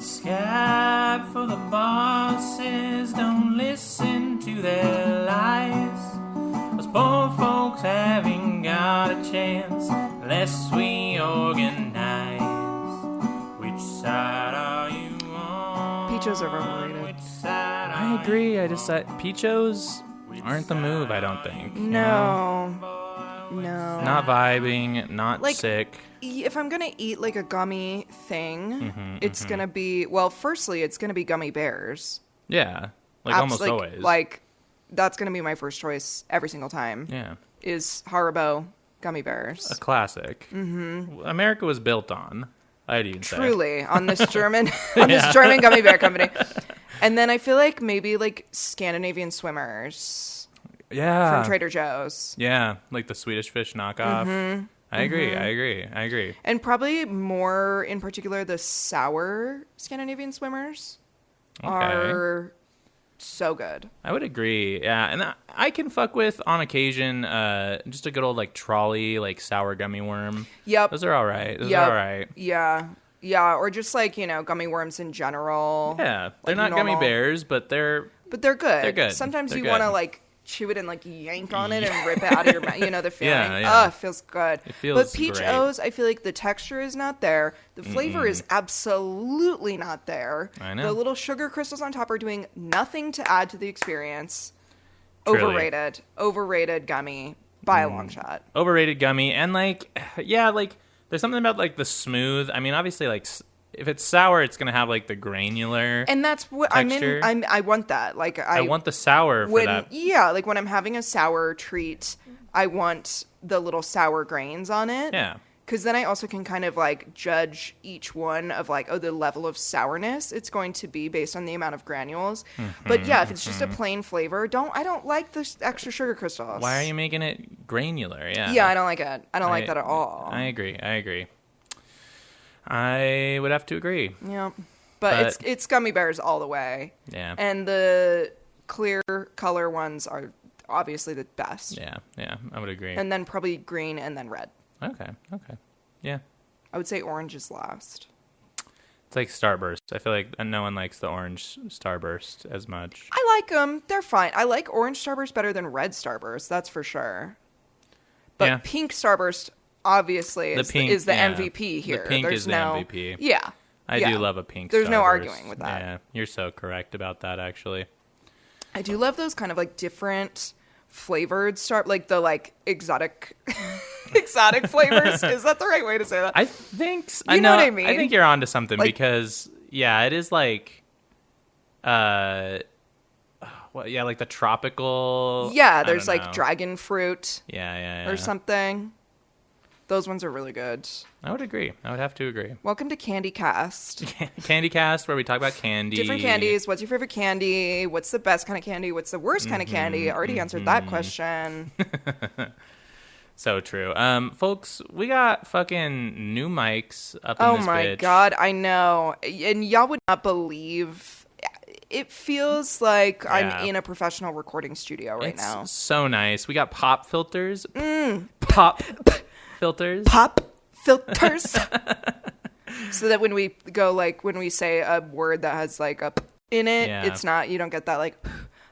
Scab for the bosses, don't listen to their lies. Those poor folks haven't got a chance unless we organize. Which side are you on? Peachos are overrated. Which side I are agree. you I just said Peachos aren't the move, I don't think. you know? No. Not vibing, not Like, sick. If I'm gonna eat like a gummy thing, it's gonna be, well, firstly, it's gonna be gummy bears. Yeah. Like almost Like- always. Like, that's gonna be my first choice every single time. yeah. Is Haribo gummy bears. A classic. America was built on, I'd even say. Truly, on this German German gummy bear company. And then I feel like maybe like Scandinavian swimmers Yeah. from Trader Joe's. Yeah. Like the Swedish fish knockoff. I agree. And probably more in particular, the sour Scandinavian swimmers are so good. I would agree. Yeah. And I can fuck with, on occasion, just a good old like trolley, like sour gummy worm. Yep. Those are all right. Yeah. Yeah. Or just like, gummy worms in general. Yeah. They're Like not gummy normal. bears, but they're But they're good. They're good. Sometimes They're you good. want to like chew it and like yank on it and rip it out of your mouth. You know the feeling? Yeah. It feels good. It feels But Peach great. O's, I feel like the texture is not there. The flavor is absolutely not there. I know. The little sugar crystals on top are doing nothing to add to the experience. Truly. Overrated gummy by a long shot. overrated gummy. And like, yeah, like there's something about like the smooth. I mean, obviously, like if it's sour, it's gonna have like the granular. And that's what texture. I want that. Like I want the sour for that. Yeah, like when I'm having a sour treat, I want the little sour grains on it. Yeah. Because then I also can kind of like judge each one of like, the level of sourness it's going to be based on the amount of granules. But yeah, if it's just a plain flavor, I don't like the extra sugar crystals. Why are you making it granular? Yeah. Yeah, I don't like it. I don't like that at all. I agree. I would have to agree. Yeah. But it's gummy bears all the way. Yeah. And the clear color ones are obviously the best. Yeah, I would agree. And then probably green and then red. Okay. Yeah. I would say orange is last. It's like Starburst. I feel like no one likes the orange Starburst as much. I like them. They're fine. I like orange Starburst better than red Starburst. That's for sure. But Yeah. pink Starburst obviously is the MVP here. The pink There's is the no, MVP. Yeah. I yeah. do love a pink There's no Starburst. arguing with that. Yeah, you're so correct about that, actually. I do love those kind of like different flavored like the like exotic flavors. Is that the right way to say that? I think You know what I mean? I think you're onto something Like- because it is like like the tropical. Yeah, I there's don't like know. dragon fruit Yeah. or something. Those ones are really good. I would agree. I would have to agree. Welcome to Candy Cast. Candy Cast, where we talk about candy. Different candies. What's your favorite candy? What's the best kind of candy? What's the worst kind of candy? I already answered that question. So true. Folks, we got fucking new mics up in Oh this my bitch. God, I know. And y'all would not believe. It feels like Yeah. I'm in a professional recording studio right It's now. so nice. We got pop filters. Pop filters. Pop filters. So that when we go, like, when we say a word that has, like, a p in it, Yeah. it's not, you don't get that, like,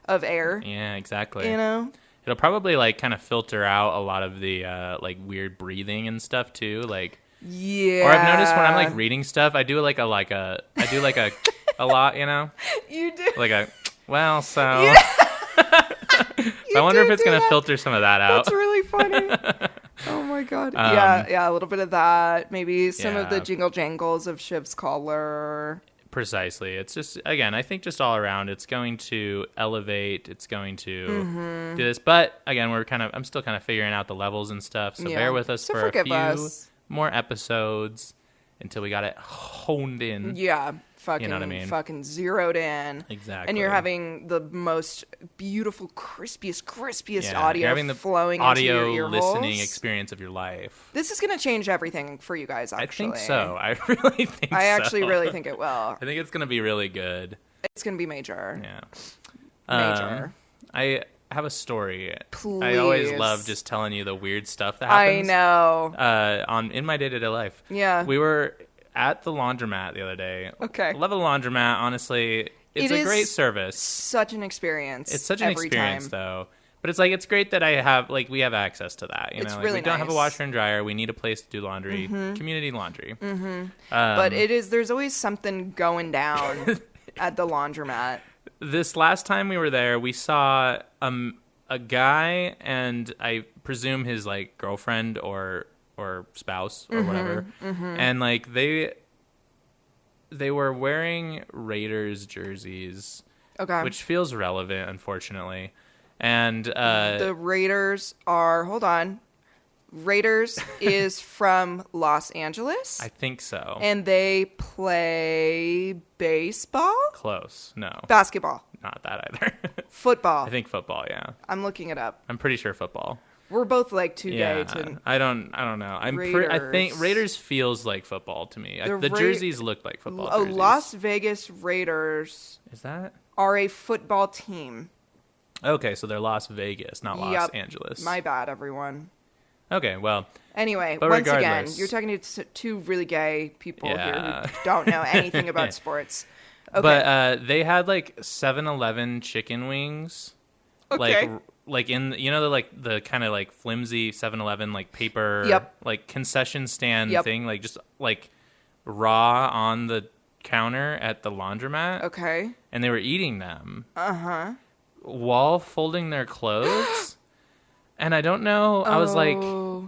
of air, Yeah, exactly. you know? It'll probably like kind of filter out a lot of the like weird breathing and stuff too. Like, Yeah. or I've noticed when I'm like reading stuff, I do like a a lot, you know, You do. like a well. So Yeah. I wonder if it's do gonna that. filter some of that out. That's really funny. Oh my God. Um, yeah, a little bit of that. Maybe some of the Yeah. jingle jangles of Shiv's collar. Precisely. It's just, again, I think just all around, it's going to elevate. It's going to Mm-hmm. do this. But again, I'm still kind of figuring out the levels and stuff. So Yeah. bear with us So for a forgive few us. more episodes until we got it honed in. Yeah. Fucking, You know what I mean? fucking zeroed in. Exactly. And you're having the most beautiful, crispiest Yeah, you're audio having the flowing audio into your ear listening holes. experience of your life. This is going to change everything for you guys, actually. I think so. I really think so. I actually really think it will. I think it's going to be really good. It's going to be major. Yeah. Major. I have a story. I always Please. love just telling you the weird stuff that I happens. know. In my day-to-day life. Yeah. We were at the laundromat the other day. Okay. Love the laundromat, honestly. It's a great service. Such an experience. It's such an experience, though. But it's like, it's great that we have access to that. It's like, really we don't have a nice. washer and dryer. We need a place to do laundry. Community laundry. But there's always something going down at the laundromat. This last time we were there, we saw a guy and I presume his like girlfriend or spouse or whatever. And like they were wearing Raiders jerseys. Okay. Which feels relevant, unfortunately. And the Raiders are, hold on. Raiders is from Los Angeles. I think so. And they play baseball? Close. No. Basketball. Not that either. Football. I think football, yeah. I'm looking it up. I'm pretty sure football. We're both like too Yeah. gay to... I don't know. I think Raiders feels like football to me. The jerseys look like football jerseys. Las Vegas Raiders Is that? are a football team. Okay, so they're Las Vegas, not Los Angeles. My bad, everyone. Okay, well. Anyway, but once again, regardless, you're talking to two really gay people here Yeah. who don't know anything about sports. Okay. But they had like 7-Eleven chicken wings. Okay. Like in, the kind of like flimsy 7-Eleven like paper, Yep. like concession stand Yep. thing, like just like raw on the counter at the laundromat. Okay. And they were eating them. Uh-huh. While folding their clothes. And I don't know. I was like,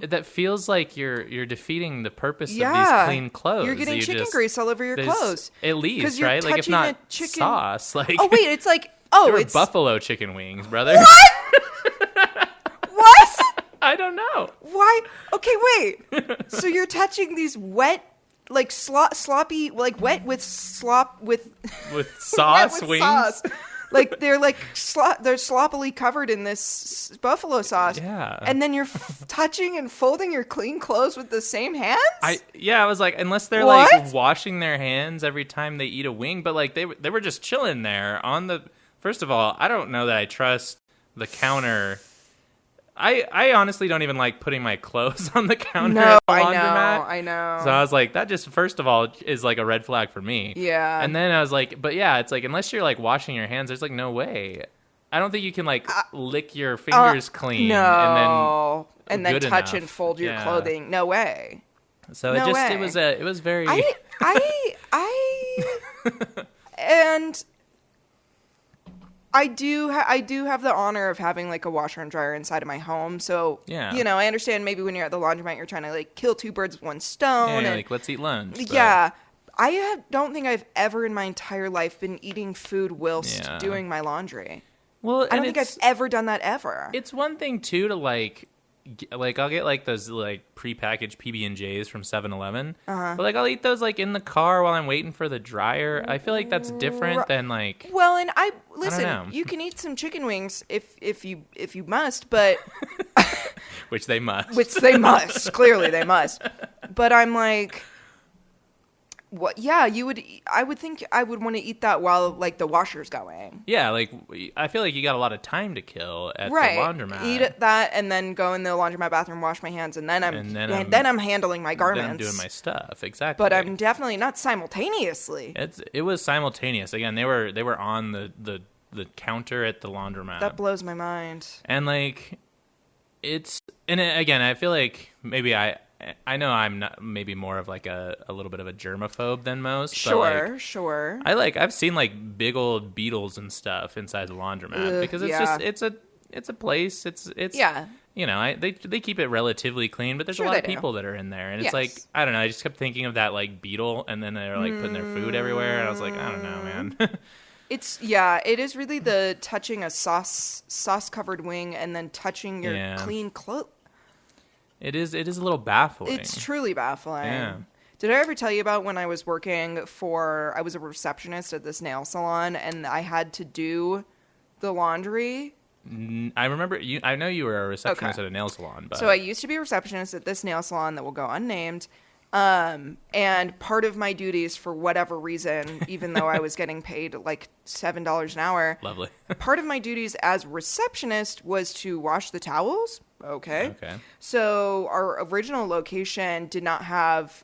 that feels like you're defeating the purpose of these clean clothes. You're getting chicken grease all over your clothes. At least, you're right? Like, if not chicken... sauce. Like, oh, wait, it's like... they were it's... buffalo chicken wings, brother. What? What? I don't know. Why? Okay, wait. So you're touching these wet, like sloppy, like wet with slop with... With sauce wet with wings? Sauce. Like they're like they're sloppily covered in this buffalo sauce. Yeah. And then you're touching and folding your clean clothes with the same hands? I was like, unless they're What? like washing their hands every time they eat a wing, but like they were just chilling there on the. First of all, I don't know that I trust the counter. I honestly don't even like putting my clothes on the counter. No, at the I laundromat. know, I know. So I was like, that just first of all is like a red flag for me. Yeah. And then I was like, but yeah, it's like unless you're like washing your hands, there's like no way. I don't think you can like lick your fingers clean no. and then touch enough. and fold your Yeah. clothing. No way. So No way. it was very. And I do have the honor of having like a washer and dryer inside of my home. So, Yeah. I understand maybe when you're at the laundromat, you're trying to like kill two birds with one stone. Yeah, and, like let's eat lunch. but- yeah. Don't think I've ever in my entire life been eating food whilst Yeah. doing my laundry. Well, I don't think I've ever done that ever. It's one thing too to like I'll get like those like prepackaged PB&Js from 7-Eleven. But like I'll eat those like in the car while I'm waiting for the dryer. I feel like that's different than like. Well, and know. listen, you can eat some chicken wings if you must, but Which they must. which they must. Clearly they must. But I'm like, what? Yeah, I would think I would want to eat that while like the washer's going. Yeah, like I feel like you got a lot of time to kill at the laundromat. Eat that and then go in the laundromat bathroom, wash my hands, and then I'm handling my garments. Then I'm doing my stuff, exactly. But I'm definitely not simultaneously. It was simultaneous. Again, they were on the counter at the laundromat. That blows my mind. And like again, I feel like maybe I know I'm not maybe more of like a little bit of a germaphobe than most. Sure, but like, sure. I've seen like big old beetles and stuff inside the laundromat because it's it's a place. It's yeah. They keep it relatively clean, but there's a lot of people that are in there, and it's like I don't know. I just kept thinking of that like beetle, and then they're like putting their food everywhere, and I was like, I don't know, man. It is really the touching a sauce covered wing and then touching your clean clothes. It is a little baffling. It's truly baffling. Yeah. Did I ever tell you about when I was I was a receptionist at this nail salon and I had to do the laundry? I remember I know you were a receptionist at a nail salon, but so I used to be a receptionist at this nail salon that will go unnamed. And part of my duties, for whatever reason, even though I was getting paid like $7 an hour, lovely. part of my duties as receptionist was to wash the towels. Okay. So our original location did not have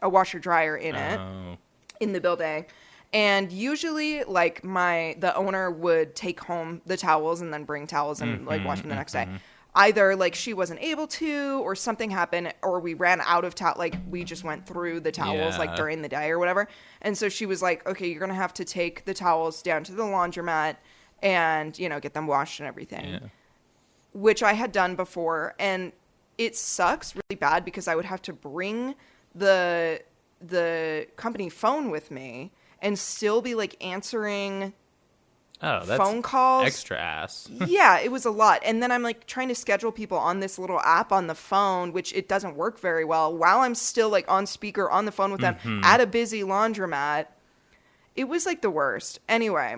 a washer dryer in it Oh. in the building. And usually, like, the owner would take home the towels and then bring towels and, like, wash them the next day. Either, like, she wasn't able to, or something happened, or we ran out of towels. Like, we just went through the towels, like, during the day or whatever. And so she was like, okay, you're going to have to take the towels down to the laundromat and, you know, get them washed and everything. Yeah. Which I had done before. And it sucks really bad because I would have to bring the company phone with me and still be, like, answering phone calls. Extra ass. Yeah, it was a lot. And then I'm, like, trying to schedule people on this little app on the phone, which it doesn't work very well, while I'm still, like, on speaker on the phone with them at a busy laundromat. It was, like, the worst. Anyway,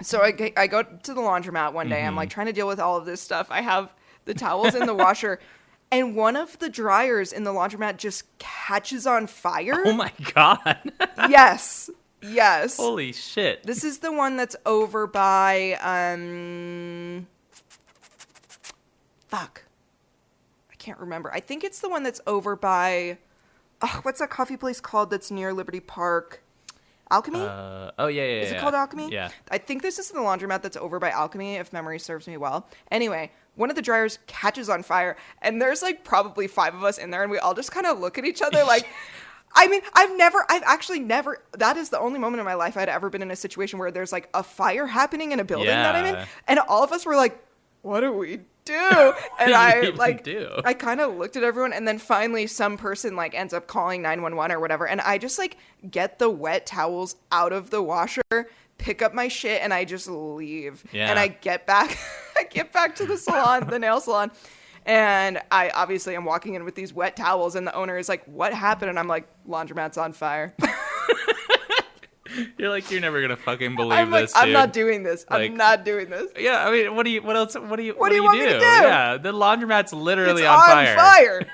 so I go to the laundromat one day. I'm, like, trying to deal with all of this stuff. I have the towels in the washer. And one of the dryers in the laundromat just catches on fire. Oh my God. Yes. Holy shit. This is the one that's over by, fuck. I can't remember. I think it's the one that's over by, what's that coffee place called that's near Liberty Park? Alchemy? Is it called Alchemy? Yeah. I think this is the laundromat that's over by Alchemy, if memory serves me well. Anyway, one of the dryers catches on fire, and there's, like, probably 5 of us in there, and we all just kind of look at each other like... I mean, I've actually never, that is the only moment in my life I'd ever been in a situation where there's, like, a fire happening in a building that I'm in, and all of us were like, what do we do? And I kind of looked at everyone, and then finally some person, like, ends up calling 911 or whatever, and I just, like, get the wet towels out of the washer, pick up my shit, and I just leave. Yeah. And I get back to the salon, the nail salon, and I obviously am walking in with these wet towels, and the owner is like, what happened? And I'm like, laundromat's on fire. You're like, you're never gonna fucking believe I'm like, this, dude. I'm not doing this. Like, I'm not doing this. Yeah, I mean, what do you want me to do? do? Yeah, the laundromat's literally It's on fire.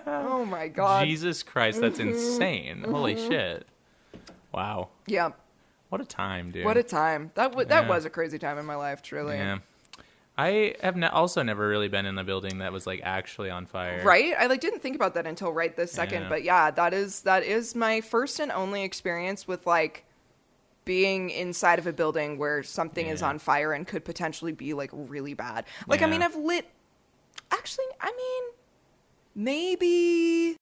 Oh my God. Jesus Christ, that's insane. Holy shit. Wow. Yeah. What a time, dude. What a time. That was a crazy time in my life, truly. Yeah. I have also never really been in a building that was, like, actually on fire. Right? I, like, didn't think about that until right this second. Yeah. But yeah, that is my first and only experience with, like, being inside of a building where something is on fire and could potentially be, like, really bad. Like, I mean, maybe...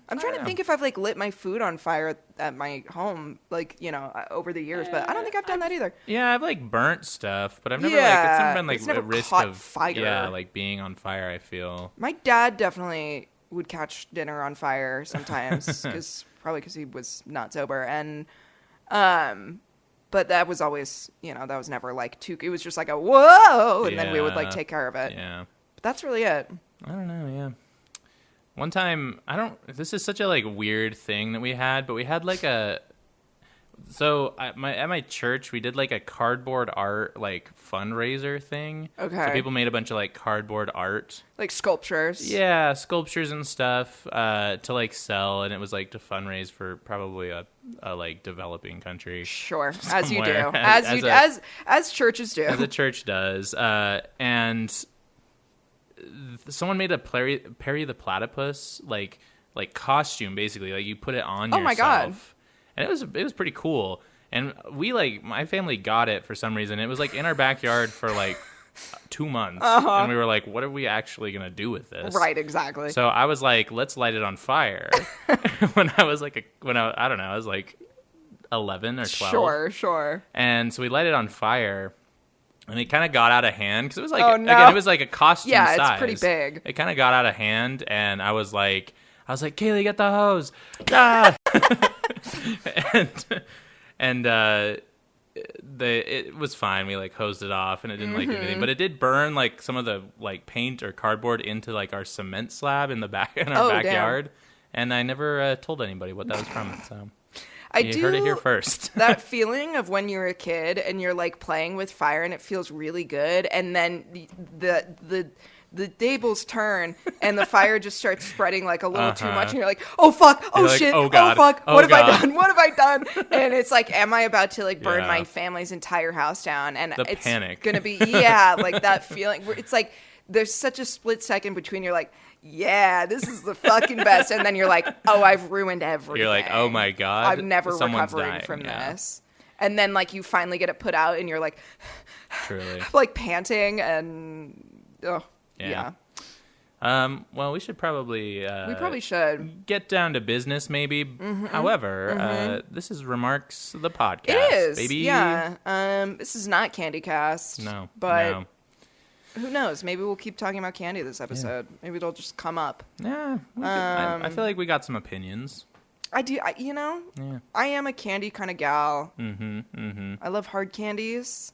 I'm trying to think if I've, like, lit my food on fire at my home, like, you know, over the years, but I don't think I've done that either. Yeah, I've, like, burnt stuff, but I've never, Yeah, it's never been, like, it's never a risk caught of fire. Yeah, like, being on fire, I feel. My dad definitely would catch dinner on fire sometimes, probably because he was not sober, and but that was always, you know, that was never, like, it was just like a whoa, and then we would, like, take care of it. Yeah. But that's really it. I don't know, yeah. One time, this is such a, like, weird thing that we had, but we had, like, at my church, we did, like, a cardboard art, like, fundraiser thing. Okay. So people made a bunch of, like, cardboard art. Like sculptures. Yeah, sculptures and stuff, to, like, sell, and it was, like, to fundraise for probably a like, developing country. Sure, as you do. Somewhere. As churches do. As a church does. And... someone made a Perry the Platypus like costume, basically. Like, you put it on yourself. Oh my God. And it was pretty cool. And we, like, my family got it for some reason. It was, like, in our backyard for, like, 2 months. And we were like, what are we actually gonna do with this? Right, exactly. So I was like, let's light it on fire. when I was like I was like 11 or 12. Sure. And so we light it on fire. And it kind of got out of hand because it was like, Oh, no. again, it was like a costume size. Yeah, it's pretty big. It kind of got out of hand, and I was like, Kaylee, get the hose. Ah! and it was fine. We, like, hosed it off, and it didn't like do anything, but it did burn, like, some of the, like, paint or cardboard into, like, our cement slab in our backyard. And I never told anybody what that was from. So. You heard it here first. That feeling of when you're a kid and you're, like, playing with fire and it feels really good, and then the tables turn and the fire just starts spreading, like, a little too much, and you're like, oh fuck, oh shit, oh God, fuck, oh what have God. I done? What have I done? And it's like, am I about to, like, burn my family's entire house down? And the it's panic. gonna be like that feeling where it's like there's such a split second between you're like, yeah, this is the fucking best, and then you're like, oh, I've ruined everything. You're like, oh my God. I'm never someone's recovering dying. from Yeah. this. And then like you finally get it put out and you're like, Truly. like panting and, oh, yeah. Well, we should probably We probably should. get down to business, maybe. However, this is Remarks the podcast. It is, baby. yeah. This is not Candy Cast. No, but no. who knows? Maybe we'll keep talking about candy this episode. Maybe it'll just come up. Yeah, I feel like we got some opinions. I do. You know, Yeah. I am a candy kind of gal. Mm-hmm. I love hard candies.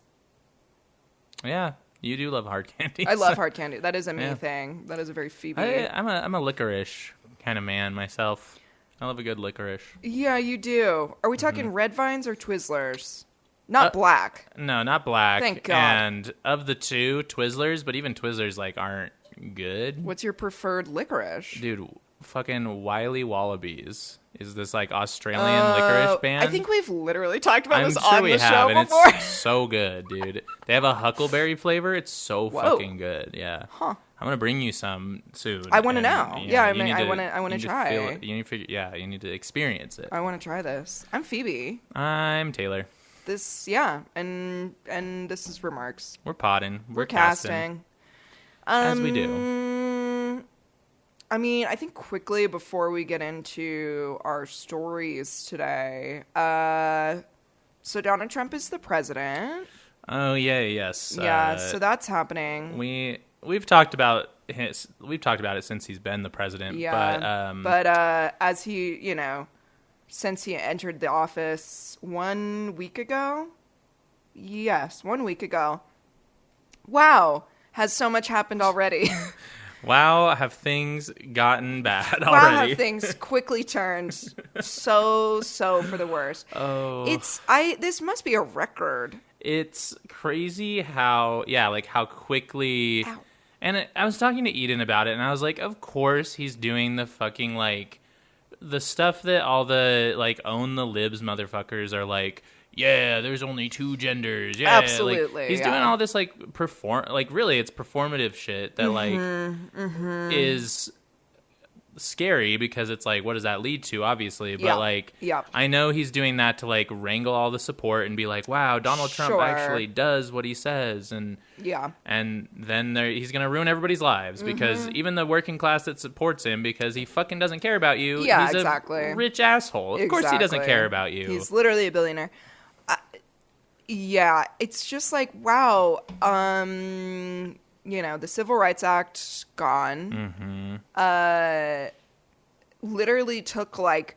Yeah, you do love hard candies. I love hard candy. That is a me Yeah. thing. That is a very Phoebe. I'm a licorice kind of man myself. I love a good licorice. Yeah, you do. Are we talking red vines or Twizzlers? Not black. No, not black. Thank God. And of the two, Twizzlers, but even Twizzlers like aren't good. What's your preferred licorice? Dude, fucking Wiley Wallabies is this like Australian licorice band. I think we've literally talked about I'm this sure on we the have, show and before. it's so good, dude. They have a huckleberry flavor. It's so fucking good. Yeah. Huh. I'm gonna bring you some soon. I want to and, know. you Yeah, I you mean, need I to- want to. I want you to need try. feel it. You need to figure. Yeah, you need to experience it. I want to try this. I'm Phoebe. I'm Taylor. This, yeah, and this is Remarks. We're potting. We're casting. As we do. I mean, I think quickly before we get into our stories today, so Donald Trump is the president. Oh yeah, yes. Yeah, so that's happening. We've talked about it since he's been the president. Yeah, but as he, you know, since he entered the office 1 week ago. Yes, 1 week ago. Wow, has so much happened already. wow, have things gotten bad Wow, already? have things quickly turned so for the worse. Oh, This must be a record. it's crazy how quickly. Ow. And I was talking to Eden about it, and I was like, of course he's doing the fucking like the stuff that all the like own the libs motherfuckers are like. Yeah, there's only two genders. Yeah, Absolutely, Like, he's doing all this like really it's performative shit that like is scary because it's like what does that lead to? Obviously, but like I know he's doing that to like wrangle all the support and be like, wow, Donald Trump Sure. actually does what he says, and then he's gonna ruin everybody's lives because even the working class that supports him because he fucking doesn't care about you. He's a rich asshole. Of course he doesn't care about you. He's literally a billionaire. Yeah, it's just like, wow, you know, the Civil Rights Act gone. Literally took like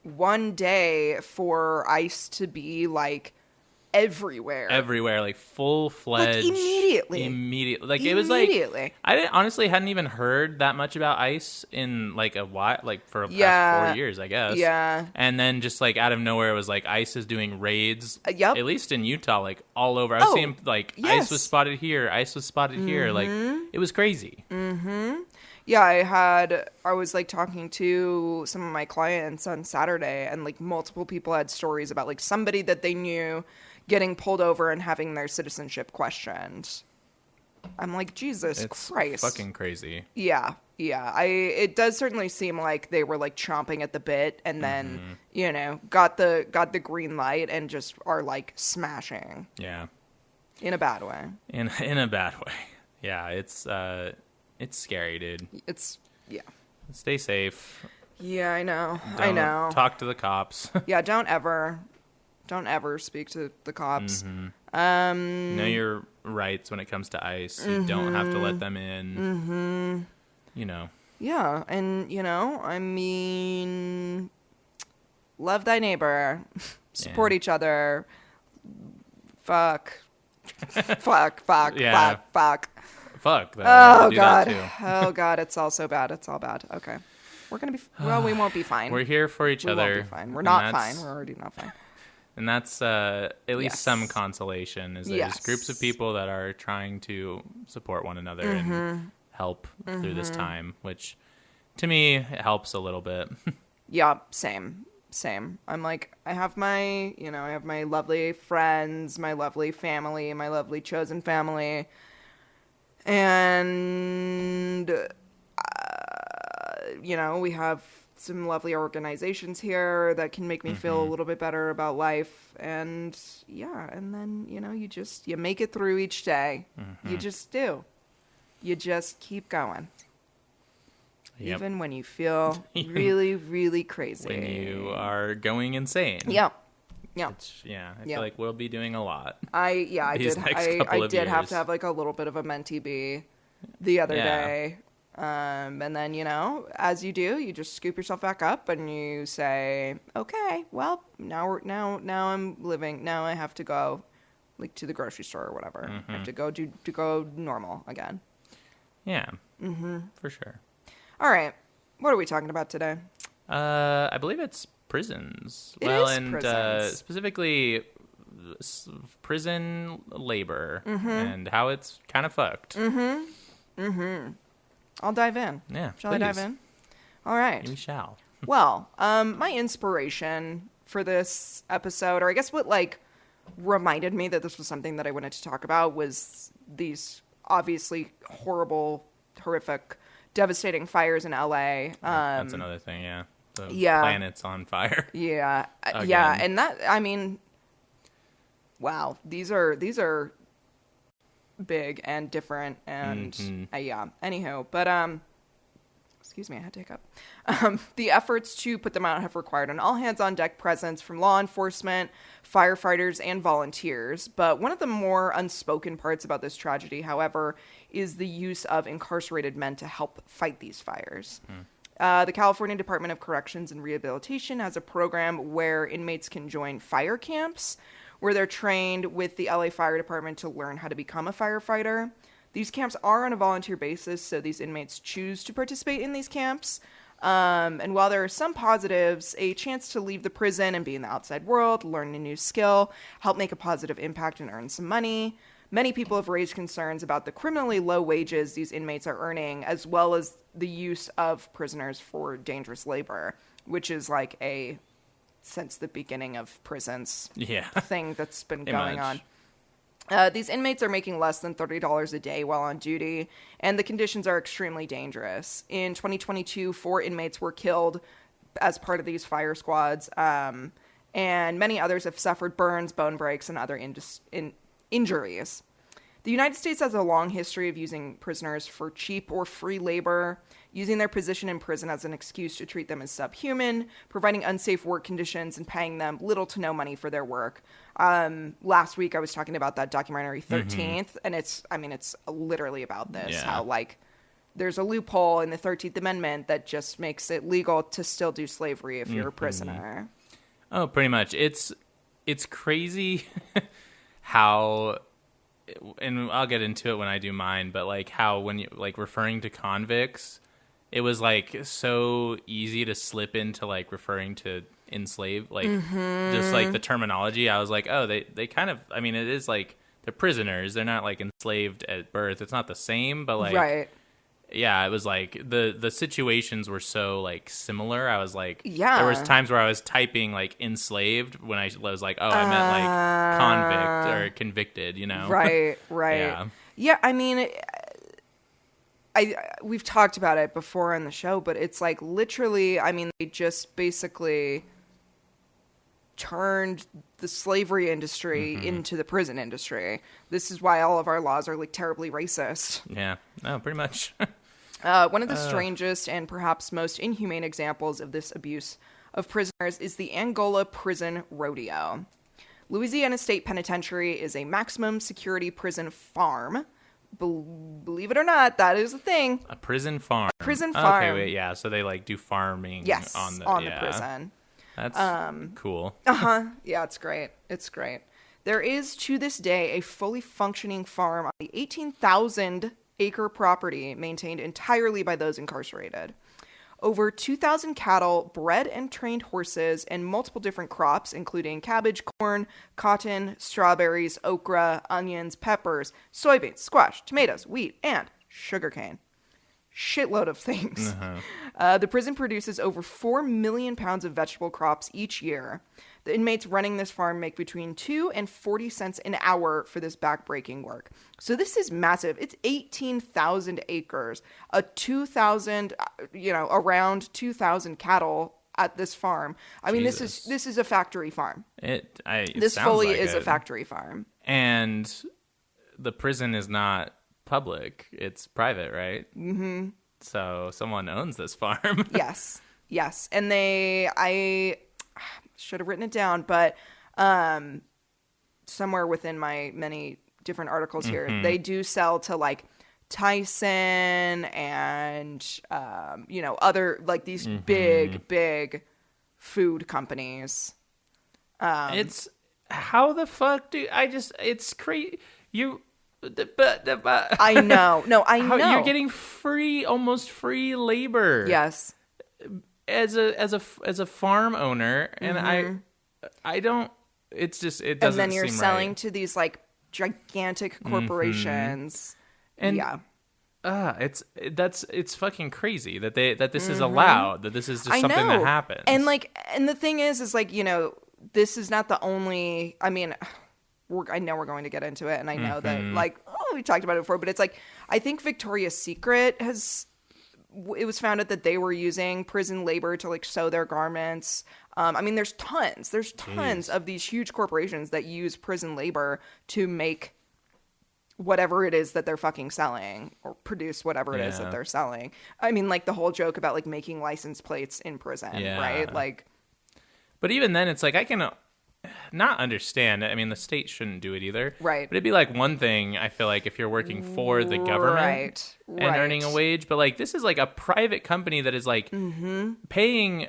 1 day for ICE to be like everywhere, like full-fledged, like immediately. Like it was like I honestly hadn't even heard that much about ICE in like a while, like for the past 4 years, I guess. Yeah. And then just like out of nowhere, it was like ICE is doing raids. Yep. At least in Utah, like all over. I was seeing like yes. ICE was spotted here, ICE was spotted here. Like it was crazy. Yeah, I was like talking to some of my clients on Saturday, and like multiple people had stories about like somebody that they knew getting pulled over and having their citizenship questioned. I'm like, Jesus Christ. Fucking crazy. Yeah. It does certainly seem like they were like chomping at the bit and then, you know, got the green light and just are like smashing. Yeah. In a bad way. In a bad way. Yeah, it's scary, dude. Yeah. Stay safe. Yeah, I know. Don't talk to the cops. Yeah, don't ever speak to the cops. Know your rights when it comes to ICE. You don't have to let them in. You know. Yeah, and you know, I mean, love thy neighbor, support each other. Fuck. Yeah. Fuck. Fuck. Oh do God. That too. Oh God. It's all so bad. It's all bad. Okay. We're gonna be. Well, we won't be fine. We're here for each we other. Won't be fine. We're not fine. We're already not fine. And that's at least Yes. some consolation. Is there's Yes. groups of people that are trying to support one another and help through this time, which to me it helps a little bit. Yeah. Same. I'm like, I have my lovely friends, my lovely family, my lovely chosen family. And And, we have some lovely organizations here that can make me feel a little bit better about life. And and then, you make it through each day. You just do. You just keep going. Yep. Even when you feel really, really crazy. When you are going insane. Yeah. Yeah. I feel like we'll be doing a lot. I did have years. to have like a little bit of a mentee bee the other day. And then, as you do, you just scoop yourself back up and you say, okay, well, now I'm living. Now I have to go like to the grocery store or whatever. I have to go normal again. Yeah. For sure. All right. What are we talking about today? I believe it's prisons. Prisons. Specifically prison labor and how it's kind of fucked. I'll dive in. Yeah. Shall I dive in? All right. We shall. Well, my inspiration for this episode, or I guess what reminded me that this was something that I wanted to talk about, was these obviously horrific, devastating fires in LA. That's another thing, yeah. The planet's on fire. Yeah. Yeah, and that, I mean, wow, these are big and different and anywho, but excuse me, I had to hiccup. The efforts to put them out have required an all-hands-on-deck presence from law enforcement, firefighters, and volunteers. But one of the more unspoken parts about this tragedy, however, is the use of incarcerated men to help fight these fires. The California Department of Corrections and Rehabilitation has a program where inmates can join fire camps, where they're trained with the LA Fire Department to learn how to become a firefighter. These camps are on a volunteer basis, so these inmates choose to participate in these camps. And while there are some positives, a chance to leave the prison and be in the outside world, learn a new skill, help make a positive impact and earn some money. Many people have raised concerns about the criminally low wages these inmates are earning, as well as the use of prisoners for dangerous labor, which is since the beginning of prisons thing that's been going on. These inmates are making less than $30 a day while on duty, and the conditions are extremely dangerous. In 2022, 4 inmates were killed as part of these fire squads, and many others have suffered burns, bone breaks, and other injuries. The United States has a long history of using prisoners for cheap or free labor, using their position in prison as an excuse to treat them as subhuman, providing unsafe work conditions, and paying them little to no money for their work. Last week I was talking about that documentary 13th, and it's literally about this, how there's a loophole in the 13th Amendment that just makes it legal to still do slavery if you're a prisoner. Oh, pretty much. It's crazy how, and I'll get into it when I do mine, but how when you referring to convicts, it was so easy to slip into referring to enslaved, just the terminology. I was they kind of, it is they're prisoners. They're not enslaved at birth. It's not the same, but right. Yeah, it was the situations were so similar. I was yeah. There was times where I was typing enslaved when I was I meant convict or convicted, Right. Yeah, we've talked about it before on the show, but it's literally, they just basically turned the slavery industry into the prison industry. This is why all of our laws are terribly racist. Yeah, no, pretty much. One of the strangest and perhaps most inhumane examples of this abuse of prisoners is the Angola prison rodeo. Louisiana State Penitentiary is a maximum security prison farm. Believe it or not, that is a thing. A prison farm. Prison farm. Okay, wait, yeah. So they do farming. Yes, on the prison. That's cool. Yeah, it's great. It's great. There is to this day a fully functioning farm on the 18,000-acre property maintained entirely by those incarcerated. Over 2,000 cattle, bred and trained horses, and multiple different crops, including cabbage, corn, cotton, strawberries, okra, onions, peppers, soybeans, squash, tomatoes, wheat, and sugarcane. Shitload of things. The prison produces over 4 million pounds of vegetable crops each year. The inmates running this farm make between 2 and 40 cents an hour for this backbreaking work. So this is massive. It's 18,000 acres, around 2,000 cattle at this farm. I mean, this is a factory farm. This fully is a factory farm. And the prison is not public; it's private, right? Mm-hmm. So someone owns this farm. Yes, and I should have written it down, but somewhere within my many different articles here, they do sell to like Tyson and other like these big food companies. It's how the fuck it's crazy. I know. No, I know. You're getting almost free labor. Yes. As a farm owner, and I don't. It's just it doesn't. And then you're seem selling right. to these like gigantic corporations. And yeah. It's fucking crazy that this is allowed, that this is just something that happens. And the thing is like, this is not the only, I mean, I know we're going to get into it, and I know that we talked about it before, but it's like, I think Victoria's Secret it was founded that they were using prison labor to like sew their garments. I mean, there's tons of these huge corporations that use prison labor to make whatever it is that they're fucking selling, or produce whatever it is that they're selling. I mean, like the whole joke about like making license plates in prison, right? Like, but even then it's like, I can not understand. I mean, the state shouldn't do it either. Right. But it'd be like one thing, I feel like, if you're working for the government and earning a wage, but like this is like a private company that is like paying,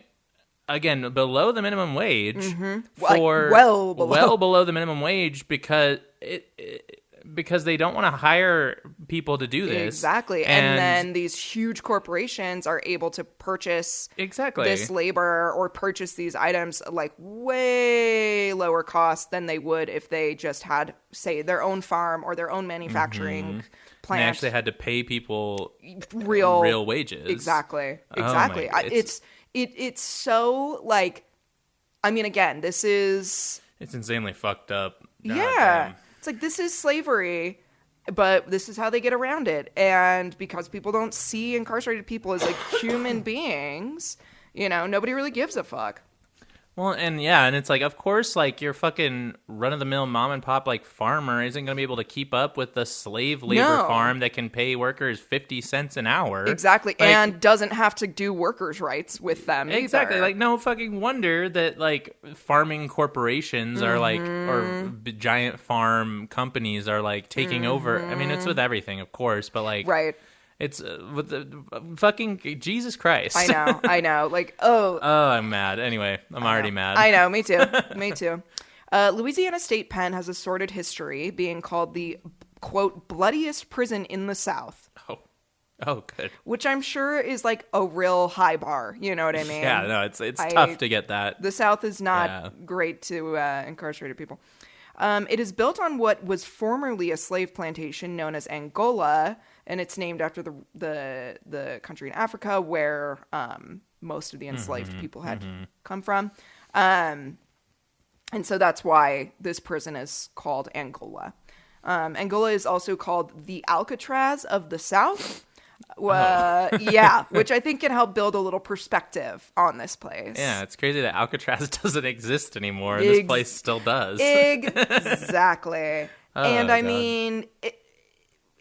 again, below the minimum wage for well below the minimum wage because because they don't want to hire people to do this. Exactly. And then these huge corporations are able to purchase this labor or purchase these items like way lower cost than they would if they just had, say, their own farm or their own manufacturing plant. And they actually had to pay people real wages. Exactly. Oh It's so like, I mean, again, it's insanely fucked up. Yeah. It's like, this is slavery, but this is how they get around it. And because people don't see incarcerated people as like human beings, nobody really gives a fuck. Well, and it's like, of course, like your fucking run-of-the-mill mom and pop like farmer isn't going to be able to keep up with the slave labor farm that can pay workers 50 cents an hour. Exactly, and doesn't have to do workers' rights with them exactly. either. Like, no fucking wonder that like farming corporations are like, or giant farm companies are like taking over. I mean, it's with everything, of course, but like, right. It's with the fucking Jesus Christ. I know. Like, oh, I'm mad. Anyway, I'm already mad. I know. Me too. Louisiana State Pen has a sordid history, being called the, quote, bloodiest prison in the South. Oh, good. Which I'm sure is like a real high bar. You know what I mean? Yeah, no, it's tough to get that. The South is not great to incarcerated people. It is built on what was formerly a slave plantation known as Angola, and it's named after the country in Africa where most of the enslaved people had come from. And so that's why this prison is called Angola. Angola is also called the Alcatraz of the South. Yeah, which I think can help build a little perspective on this place. Yeah, it's crazy that Alcatraz doesn't exist anymore, and this place still does. Exactly. And I mean,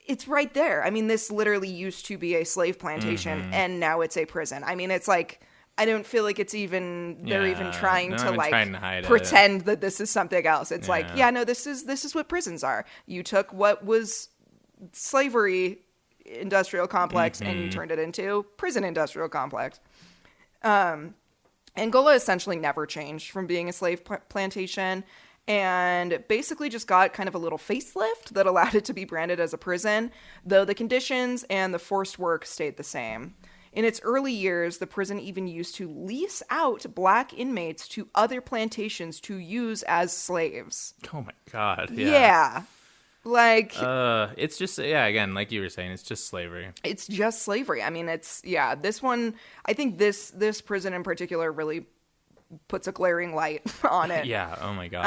it's right there. I mean, this literally used to be a slave plantation, and now it's a prison. I mean, it's like, I don't feel like it's even, they're even trying to pretend that this is something else. It's like, no, this is what prisons are. You took what was slavery industrial complex and you turned it into prison industrial complex. Angola essentially never changed from being a slave plantation, and basically just got kind of a little facelift that allowed it to be branded as a prison, though the conditions and the forced work stayed the same. In its early years, the prison even used to lease out black inmates to other plantations to use as slaves. Oh my God. Yeah. Like, it's just, again, like you were saying, it's just slavery. It's just slavery. I mean, this one, I think this prison in particular really puts a glaring light on it. Yeah. Oh my God.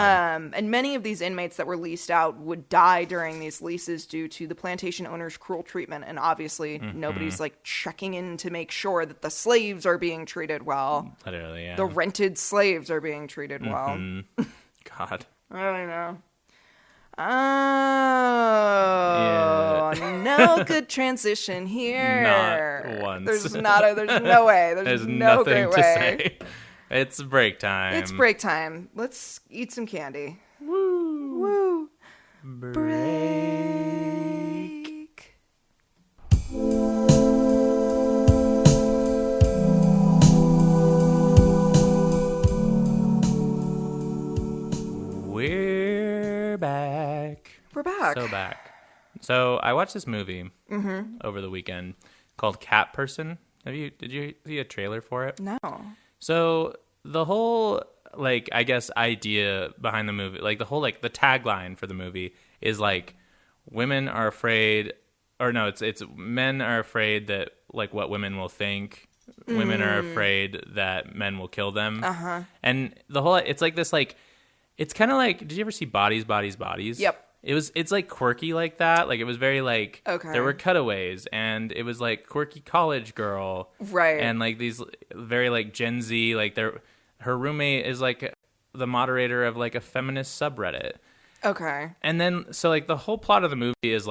And many of these inmates that were leased out would die during these leases due to the plantation owner's cruel treatment. And obviously, nobody's like checking in to make sure that the slaves are being treated well. Literally, yeah. The rented slaves are being treated well. God. I don't know. Oh, Yeah. no good transition here. Not once. There's no way. There's no nothing great to way. say. It's break time. It's break time. Let's eat some candy. Woo. Woo. Break. We're back. We're back. So back. So I watched this movie over the weekend called Cat Person. Did you see a trailer for it? No. So the whole I guess idea behind the movie, the whole the tagline for the movie is women are afraid, or no, it's men are afraid that what women will think. Women are afraid that men will kill them. And the whole it's this it's kind of did you ever see Bodies, Bodies, Bodies? Yep. It's quirky like that. It was very okay. There were cutaways, and it was quirky college girl. Right. And these very Gen Z, her roommate is the moderator of a feminist subreddit. Okay. And then so the whole plot of the movie is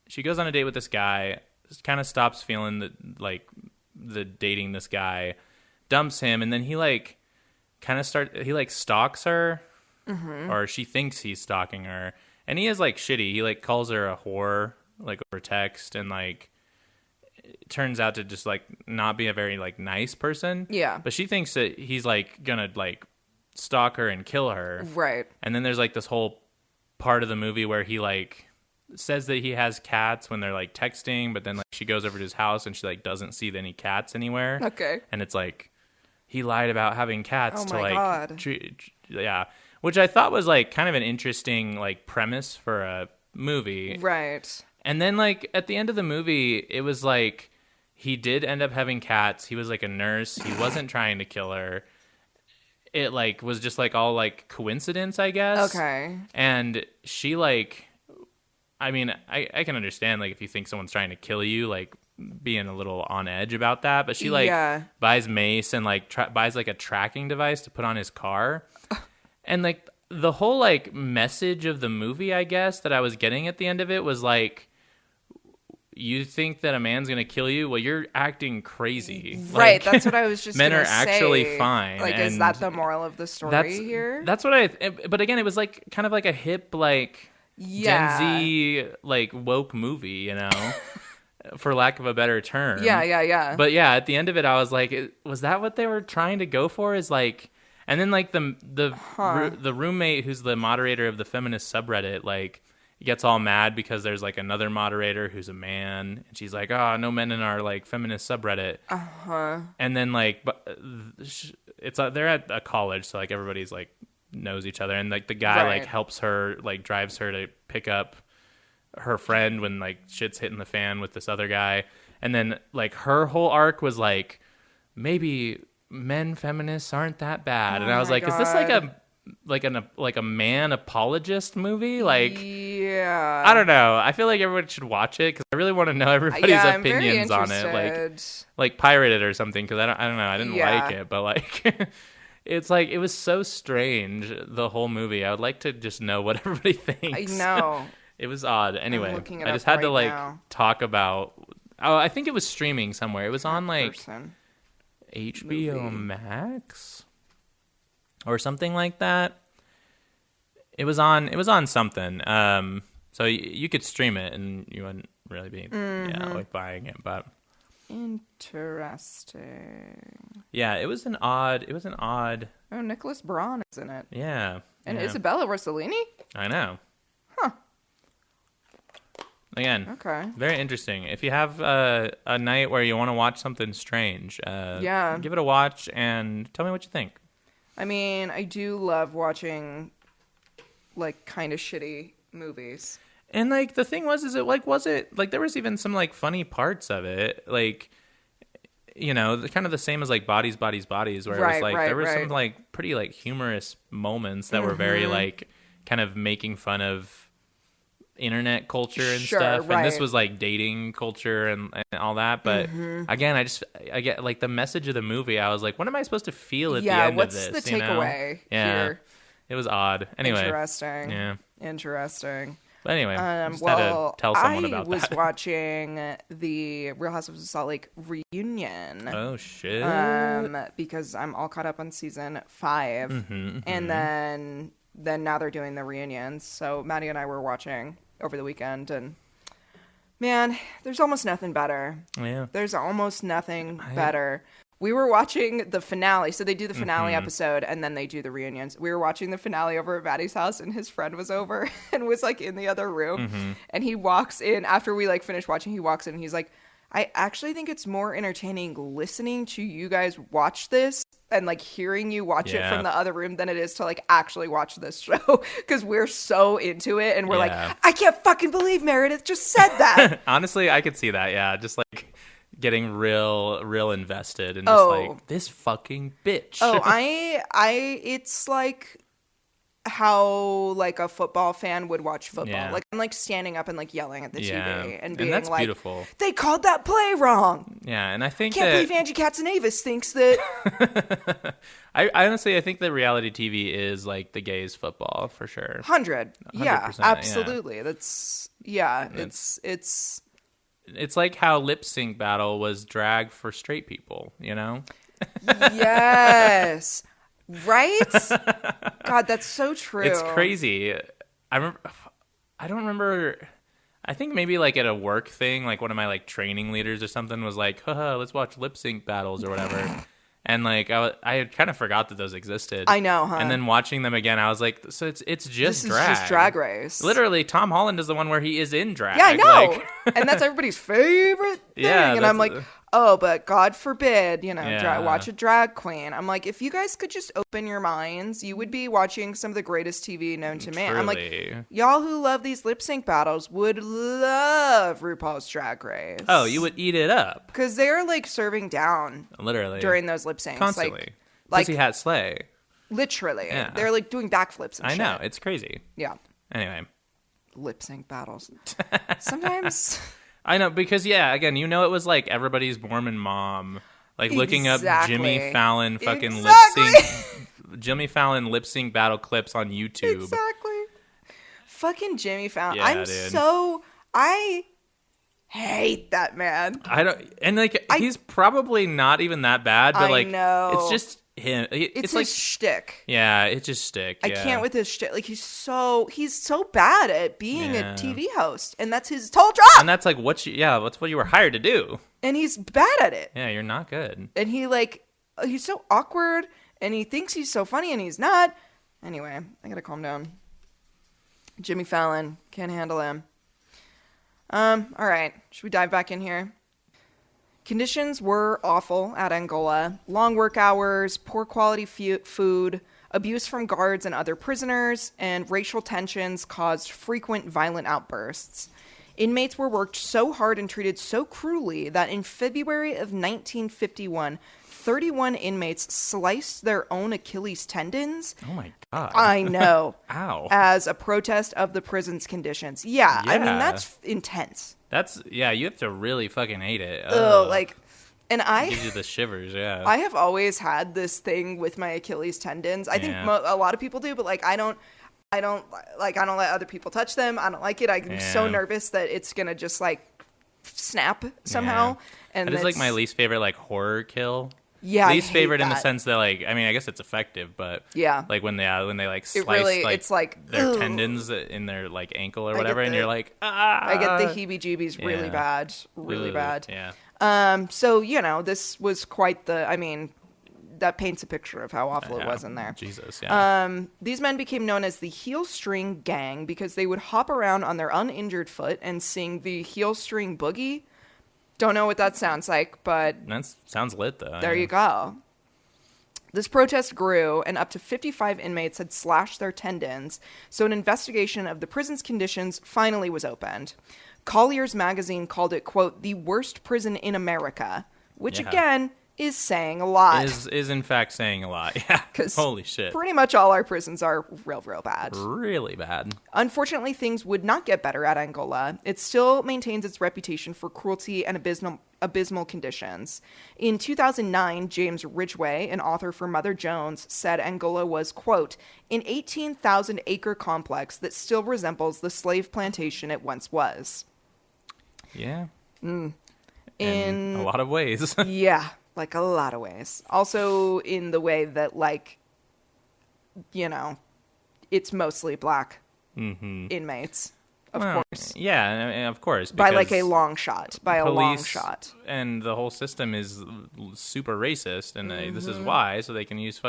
she goes on a date with this guy, kind of stops feeling the dating this guy, dumps him, and then he stalks her. Or she thinks he's stalking her, and he is shitty. He calls her a whore over text, and it turns out to just not be a very nice person. Yeah. But she thinks that he's gonna stalk her and kill her. Right. And then there's this whole part of the movie where he says that he has cats when they're texting, but then she goes over to his house and she doesn't see any cats anywhere. Okay. And it's he lied about having cats Oh my God. Yeah. Which I thought was kind of an interesting premise for a movie. Right. And then at the end of the movie, it was he did end up having cats. He was a nurse. He wasn't trying to kill her. It was just all coincidence, I guess. Okay. And she I mean, I can understand if you think someone's trying to kill you, being a little on edge about that, but she buys mace and buys a tracking device to put on his car. And the whole message of the movie, I guess, that I was getting at the end of it was you think that a man's gonna kill you? Well, you're acting crazy. Right, that's what I was just men gonna are actually say. fine. Is that the moral of the story here? That's what but again, it was kind of a hip Yeah. Gen Z woke movie, for lack of a better term. Yeah. But yeah, at the end of it, I was was that what they were trying to go for? Is and then the roommate who's the moderator of the feminist subreddit, he gets all mad because there's another moderator who's a man, and she's oh, no men in our feminist subreddit. And then it's they're at a college, so everybody's knows each other, and the guy Right. helps her, drives her to pick up her friend when shit's hitting the fan with this other guy. And then her whole arc was maybe men feminists aren't that bad. And I was my is this God. a man apologist movie? Yeah. I don't know. I feel everyone should watch it because I really want to know everybody's Yeah, I'm very opinions on it. Pirate it or something, because I don't know. I didn't like it, but it's it was so strange, the whole movie. I would like to just know what everybody thinks. I know. It was odd. Anyway, looking it I just up had to right now. talk about. Oh, I think it was streaming somewhere. It was on Person. HBO Movie. Max or something like that. It was on something. So you could stream it and you wouldn't really be buying it, but interesting. yeah, it was an odd. Oh, Nicholas Braun is in it. Yeah. And yeah. Isabella Rossellini? I know. Huh. Again, Okay. very interesting. If you have a night where you want to watch something strange, give it a watch and tell me what you think. I mean, I do love watching, kind of shitty movies. And, the thing was it there was even some, funny parts of it. kind of the same as like Bodies, Bodies, Bodies, where it was like there were some like pretty like humorous moments that were very like kind of making fun of internet culture and stuff. And this was like dating culture and all that. But again, I get like the message of the movie. I was like, what am I supposed to feel at the end of this? What's the takeaway here? It was odd. Anyway. Interesting. Yeah. Interesting. But anyway, just had to tell someone about that. I was watching the Real Housewives of Salt Lake reunion. Oh, shit. Because I'm all caught up on season 5. And then now they're doing the reunions. So Maddie and I were watching over the weekend. And, man, there's almost nothing better. Yeah. There's almost nothing better. We were watching the finale. So they do the finale episode and then they do the reunions. We were watching the finale over at Maddie's house and his friend was over and was like in the other room. And he walks in after we like finished watching. He walks in and he's like, I actually think it's more entertaining listening to you guys watch this and like hearing you watch it from the other room than it is to like actually watch this show because we're so into it and we're like, I can't fucking believe Meredith just said that. Honestly, I could see that. Yeah. Just like getting real invested and just like this fucking bitch. It's like how like a football fan would watch football. Like I'm like standing up and like yelling at the TV and being that's like, beautiful. They called that play wrong. Yeah, and I think can't believe Angie Katzenavas thinks that. I honestly think that reality TV is like the gays football for sure. 100. Yeah, absolutely. Yeah. It's like how Lip Sync Battle was drag for straight people, Yes. Right? God, that's so true. It's crazy. I don't remember. I think maybe like at a work thing, like one of my like training leaders or something was like, haha, let's watch lip sync battles or whatever. And like I had kind of forgot that those existed. I know, huh? And then watching them again, I was like, so it's just this drag. This is just Drag Race. Literally, Tom Holland is the one where he is in drag. Yeah, I know. And that's everybody's favorite thing. Yeah, and I'm like, oh, but God forbid, watch a drag queen. I'm like, if you guys could just open your minds, you would be watching some of the greatest TV known to man. I'm like, y'all who love these lip sync battles would love RuPaul's Drag Race. Oh, you would eat it up. Because they're like serving down. Literally. During those lip syncs. Constantly. Pussy Hat Slay. Literally. Yeah. They're like doing backflips and shit. I know. It's crazy. Yeah. Anyway. Lip sync battles. Sometimes... I know, because, again, it was like everybody's Mormon mom, like looking up Jimmy Fallon fucking lip sync, Jimmy Fallon lip sync battle clips on YouTube. Exactly. Fucking Jimmy Fallon. Yeah, I hate that man. He's probably not even that bad, but like, it's just him. It's like shtick. Yeah, it's just shtick. I can't with his shtick. Like he's so bad at being a TV host, and that's his whole job. And that's like that's what you were hired to do. And he's bad at it. Yeah, you're not good. And he's so awkward, and he thinks he's so funny, and he's not. Anyway, I gotta calm down. Jimmy Fallon, can't handle him. All right, should we dive back in here? Conditions were awful at Angola. Long work hours, poor quality food, abuse from guards and other prisoners, and racial tensions caused frequent violent outbursts. Inmates were worked so hard and treated so cruelly that in February of 1951, 31 inmates sliced their own Achilles tendons. Oh my God. I know. Ow. As a protest of the prison's conditions. Yeah, I mean, that's intense. You have to really fucking hate it. And it gives you the shivers, yeah. I have always had this thing with my Achilles tendons. I think a lot of people do, but like I don't let other people touch them. I don't like it. I'm so nervous that it's gonna just like snap somehow. And it's like my least favorite like horror kill. Yeah, least favorite in the sense that like I mean I guess it's effective, but like when they like slice it's like their tendons in their like ankle or whatever, and you're like I get the heebie-jeebies really bad, really bad. Yeah. So this was quite that paints a picture of how awful it was in there. Jesus. Yeah. These men became known as the heel string gang because they would hop around on their uninjured foot and sing the heel string boogie. Don't know what that sounds like, but... That sounds lit, though. There you go. This protest grew, and up to 55 inmates had slashed their tendons, so an investigation of the prison's conditions finally was opened. Collier's magazine called it, quote, the worst prison in America, which Yeah. again is saying a lot. Is in fact saying a lot. Yeah. 'Cause Holy shit. Pretty much all our prisons are real bad. Really bad. Unfortunately, things would not get better at Angola. It still maintains its reputation for cruelty and abysmal conditions. In 2009, James Ridgway, an author for Mother Jones, said Angola was, quote, an 18,000-acre complex that still resembles the slave plantation it once was. Yeah. In a lot of ways. Yeah, like a lot of ways. Also in the way that, like, you know, it's mostly black inmates, of course. Yeah, and of course. By like a because long shot. By a long police shot. And the whole system is super racist, and this is why, so they can use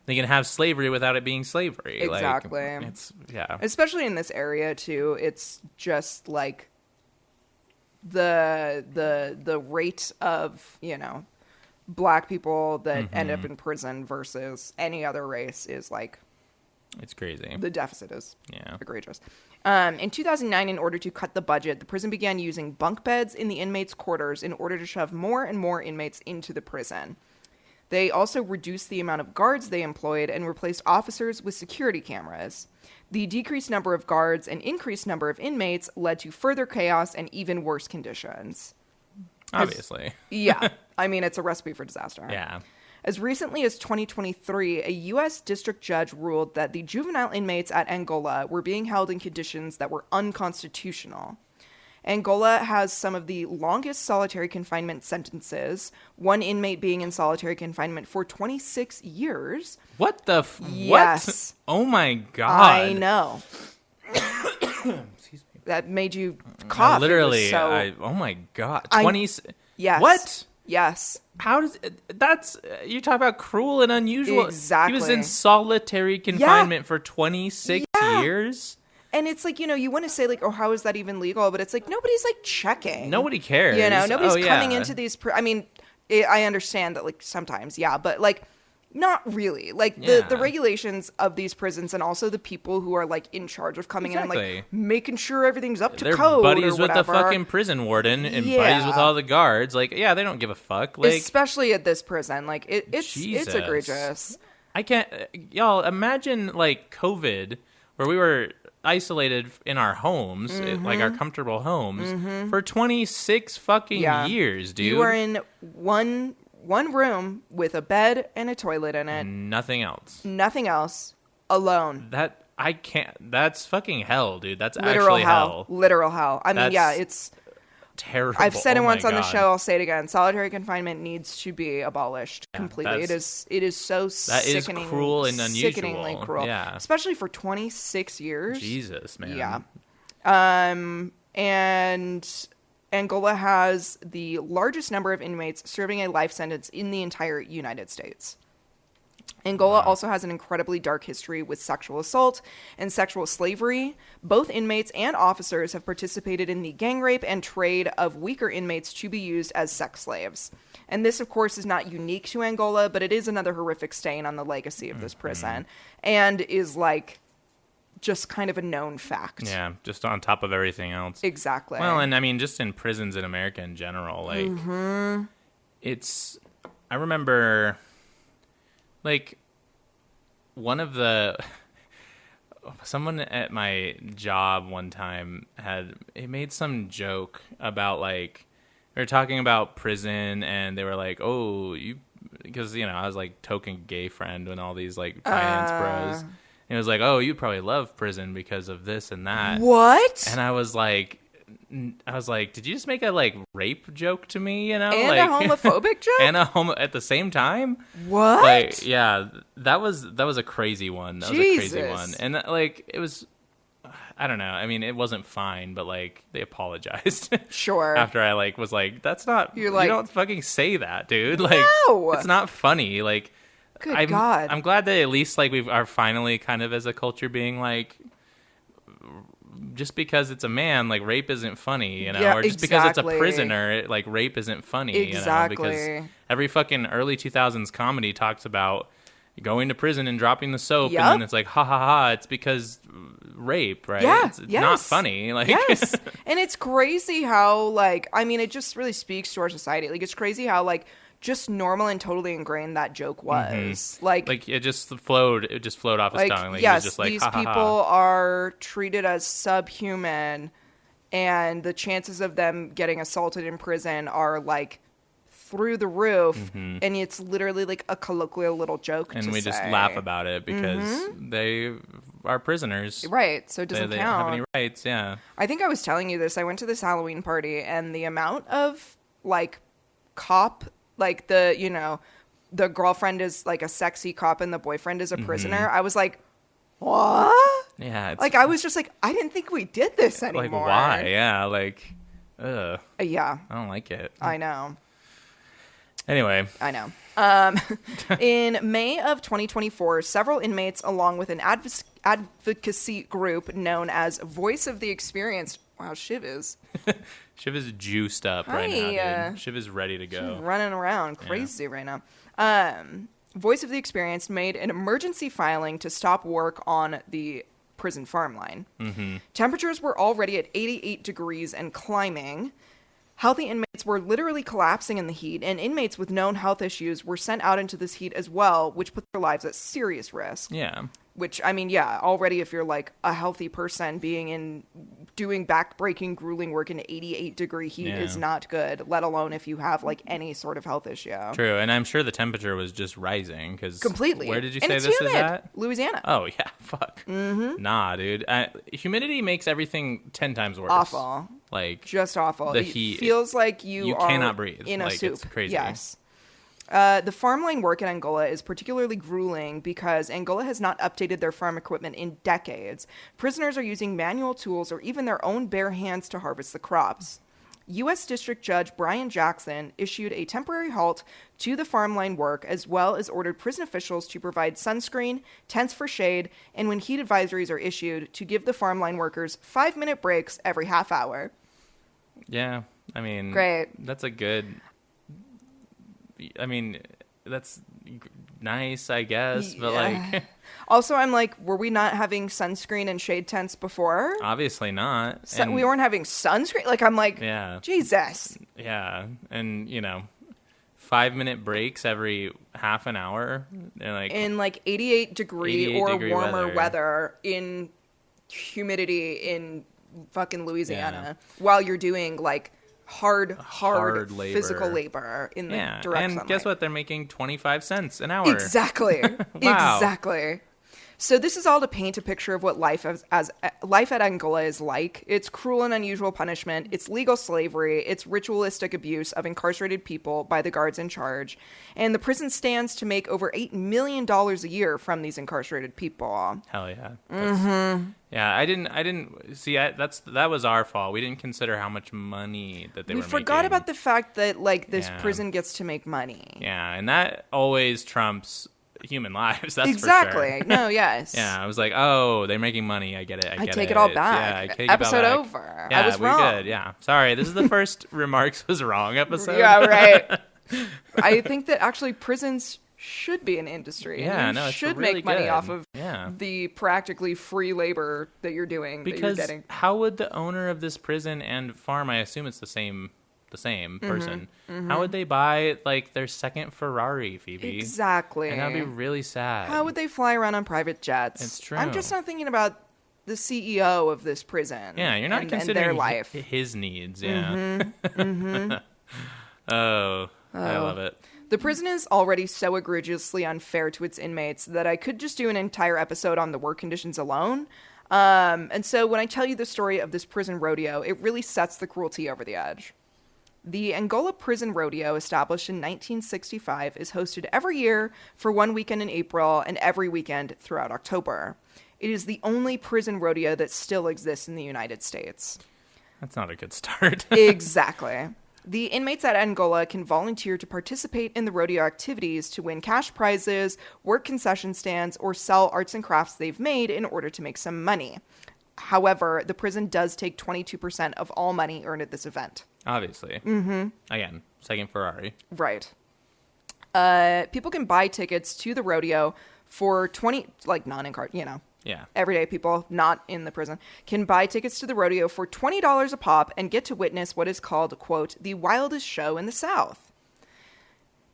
they can have slavery without it being slavery. Exactly. Like, yeah. Especially in this area too. It's just like the rate of, you know, black people that end up in prison versus any other race is like, It's crazy. the deficit is Yeah. egregious. In 2009, in order to cut the budget, the prison began using bunk beds in the inmates' quarters in order to shove more and more inmates into the prison. They also reduced the amount of guards they employed and replaced officers with security cameras. The decreased number of guards and increased number of inmates led to further chaos and even worse conditions. Obviously. Yeah. I mean, it's a recipe for disaster. Yeah. As recently as 2023, a U.S. district judge ruled that the juvenile inmates at Angola were being held in conditions that were unconstitutional. Angola has some of the longest solitary confinement sentences, one inmate being in solitary confinement for 26 years. What the Yes. What? Oh my god. I know. Excuse me. That made you cough. Literally, It was so... oh my god. 20 Yes. What? Yes. How does that's you talk about cruel and unusual. Exactly. He was in solitary confinement for 26 years. And it's like, you know, you want to say like, oh, how is that even legal? But it's like, nobody's like checking. Nobody cares. You know, nobody's coming yeah. into these. I mean, I understand that like sometimes, yeah, but like not really. Like the Yeah. regulations of these prisons and also the people who are like in charge of coming in and Exactly. like making sure everything's up to They're code. buddies or with the whatever. fucking prison warden and Yeah. buddies with all the guards. Like, yeah, they don't give a fuck. Like, Especially at this prison. Like it's Jesus. egregious. I can't, y'all imagine like COVID, where we were isolated in our homes, like our comfortable homes, for 26 fucking Yeah. years, dude. You are in one room with a bed and a toilet in it. Nothing else. Nothing else. Alone. That I can't. That's fucking hell, dude. That's Literal actually hell. Literal hell. I mean, That's yeah, it's... terrible. I've said it Oh my once on the God. show. I'll say it again. Solitary confinement needs to be abolished completely. It is so That is sickening, cruel and unusual. sickeningly cruel. Yeah. Especially for 26 years. Jesus, man. Yeah. And Angola has the largest number of inmates serving a life sentence in the entire United States. Angola also has an incredibly dark history with sexual assault and sexual slavery. Both inmates and officers have participated in the gang rape and trade of weaker inmates to be used as sex slaves. And this, of course, is not unique to Angola, but it is another horrific stain on the legacy of this prison and is like just kind of a known fact. Yeah, just on top of everything else. Exactly. Well, and I mean, just in prisons in America in general, like, it's, I remember, like, someone at my job one time made some joke about, like, they were talking about prison, and they were like, oh, because, you know, I was, like, token gay friend and all these, like, finance bros. And it was like, oh, you probably love prison because of this and that. What? And I was like, did you just make a like rape joke to me? You know, And like, a homophobic joke? and a homo at the same time. What? Like, yeah, that was a crazy one. That was a crazy Jesus. one, and like it was. I don't know. I mean, it wasn't fine, but like they apologized. Sure. After I like was like, that's not. You're like- you don't fucking say that, dude. Like, No! it's not funny. Like, Good God. I'm glad that at least like we are finally kind of as a culture being like, just because it's a man, like rape isn't funny, you know, Yeah, or just because it's a exactly. prisoner, like rape isn't funny, Exactly. you know, because every fucking early 2000s comedy talks about going to prison and dropping the soap, Yep. and then it's like, ha ha ha, it's because rape, right? Yeah, It's not funny. Like, yes. And it's crazy how, like, I mean, it just really speaks to our society. Like, it's crazy how, like, just normal and totally ingrained that joke was. Like it just flowed off his tongue. Like, he yes, was just like, these ha, ha, people ha. are treated as subhuman, and the chances of them getting assaulted in prison are, like, through the roof, and it's literally like a colloquial little joke. And to we just say. laugh about it because they are prisoners. Right, so it doesn't They count. don't have any rights, yeah. I think I was telling you this. I went to this Halloween party, and the amount of, like, cop, like, the girlfriend is, like, a sexy cop and the boyfriend is a prisoner. I was like, what? Yeah. It's, Like, I was just like, I didn't think we did this anymore. like, why? Yeah, like, ugh. Yeah, I don't like it. I know. Anyway. I know. In May of 2024, several inmates, along with an advocacy group known as Voice of the Experienced. Wow, Shiv is Shiv is juiced up right now, dude. Shiv is ready to go. running around crazy right now. Voice of the Experienced made an emergency filing to stop work on the prison farm line. Temperatures were already at 88 degrees and climbing. Healthy inmates were literally collapsing in the heat, and inmates with known health issues were sent out into this heat as well, which put their lives at serious risk. Yeah. Which, I mean, yeah, already if you're, like, a healthy person, doing back-breaking, grueling work in 88-degree heat is not good, let alone if you have, like, any sort of health issue. True, and I'm sure the temperature was just rising, because... Completely. Where did you And say it's this humid. is at? Louisiana. Oh, yeah, fuck. Nah, dude. Humidity makes everything 10 times worse. Awful. Like, Just awful. the It heat. feels like you are cannot breathe. in a Like, soup. it's crazy. Yes. The farmline work in Angola is particularly grueling because Angola has not updated their farm equipment in decades. Prisoners are using manual tools or even their own bare hands to harvest the crops. U.S. District Judge Brian Jackson issued a temporary halt to the farmline work, as well as ordered prison officials to provide sunscreen, tents for shade, and when heat advisories are issued, to give the farmline workers 5-minute breaks every half hour. Yeah, I mean... Great. That's a good... I mean, that's nice, I guess, but, like... Also, I'm like, were we not having sunscreen and shade tents before? Obviously not. We weren't having sunscreen? Like, I'm like, Yeah. Jesus. Yeah, and, 5-minute breaks every half an hour. And, like... In, like, 88 degree 88 or degree warmer weather in humidity in fucking Louisiana Yeah. while you're doing, like, hard labor. physical labor in the direct and sunlight. guess what? They're making 25 cents an hour. Exactly. Wow. Exactly. So this is all to paint a picture of what life as life at Angola is like. It's cruel and unusual punishment. It's legal slavery. It's ritualistic abuse of incarcerated people by the guards in charge. And the prison stands to make over $8 million a year from these incarcerated people. Hell yeah. Yeah, I didn't see. That was our fault. We didn't consider how much money that they were making. We forgot about the fact that, like, this Yeah. prison gets to make money. Yeah, and that always trumps human lives. That's exactly. for sure. No, yes. Yeah, I was like, oh, they're making money. I get it. I take it all back. Yeah, I take it all Episode back. over. Yeah, I was we're wrong. good. Yeah, sorry. This is the first remarks was wrong episode. Yeah, right. I think that actually prisons should be an industry. Yeah, you no, it's should really make money good. off of Yeah. the practically free labor that you're doing. Because that you're getting. how would the owner of this prison and farm, I assume it's the same person, how would they buy, like, their second Ferrari, Phoebe? Exactly. And that'd be really sad. How would they fly around on private jets? It's true. I'm just not thinking about the CEO of this prison. Yeah, you're not and considering their life. his needs. Yeah. Oh, I love it. The prison is already so egregiously unfair to its inmates that I could just do an entire episode on the work conditions alone. And so when I tell you the story of this prison rodeo, it really sets the cruelty over the edge. The Angola Prison Rodeo, established in 1965, is hosted every year for one weekend in April and every weekend throughout October. It is the only prison rodeo that still exists in the United States. That's not a good start. Exactly. The inmates at Angola can volunteer to participate in the rodeo activities to win cash prizes, work concession stands, or sell arts and crafts they've made in order to make some money. However, the prison does take 22% of all money earned at this event. Obviously. Again, second Ferrari. Right. People can buy tickets to the rodeo for 20, like non-in-card, Yeah. everyday people not in the prison can buy tickets to the rodeo for $20 a pop and get to witness what is called, quote, the wildest show in the South.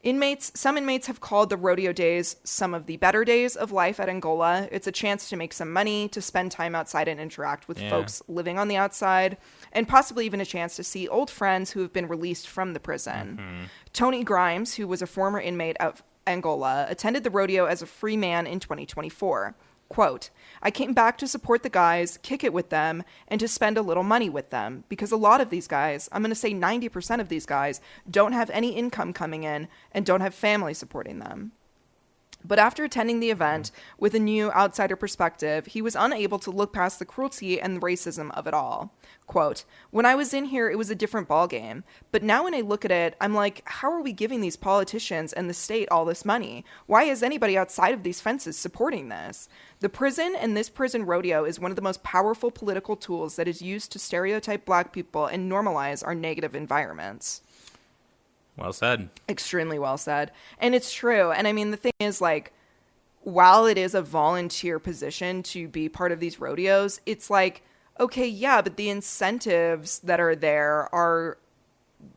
Some inmates have called the rodeo days some of the better days of life at Angola. It's a chance to make some money, to spend time outside and interact with folks living on the outside, and possibly even a chance to see old friends who have been released from the prison. Mm-hmm. Tony Grimes, who was a former inmate of Angola, attended the rodeo as a free man in 2024. Quote, I came back to support the guys, kick it with them, and to spend a little money with them. Because a lot of these guys, I'm going to say 90% of these guys, don't have any income coming in and don't have family supporting them. But after attending the event with a new outsider perspective, he was unable to look past the cruelty and the racism of it all. Quote, when I was in here, it was a different ballgame. But now when I look at it, I'm like, how are we giving these politicians and the state all this money? Why is anybody outside of these fences supporting this? The prison and this prison rodeo is one of the most powerful political tools that is used to stereotype Black people and normalize our negative environments. Well said. Extremely well said. And it's true. And I mean, the thing is, like, while it is a volunteer position to be part of these rodeos, it's like, okay, yeah, but the incentives that are there are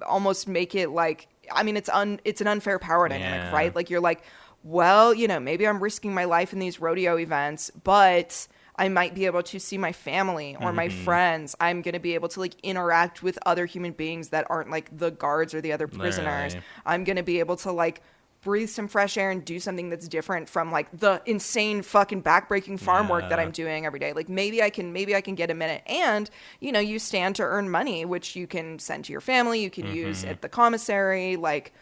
almost make it like, I mean, it's an unfair power dynamic, right? Like, you're like, well, maybe I'm risking my life in these rodeo events, but I might be able to see my family or my friends. I'm going to be able to like interact with other human beings that aren't like the guards or the other prisoners. Right. I'm going to be able to like breathe some fresh air and do something that's different from like the insane fucking backbreaking farm work that I'm doing every day. Like maybe I can get a minute, and you stand to earn money, which you can send to your family. You can use at the commissary. Like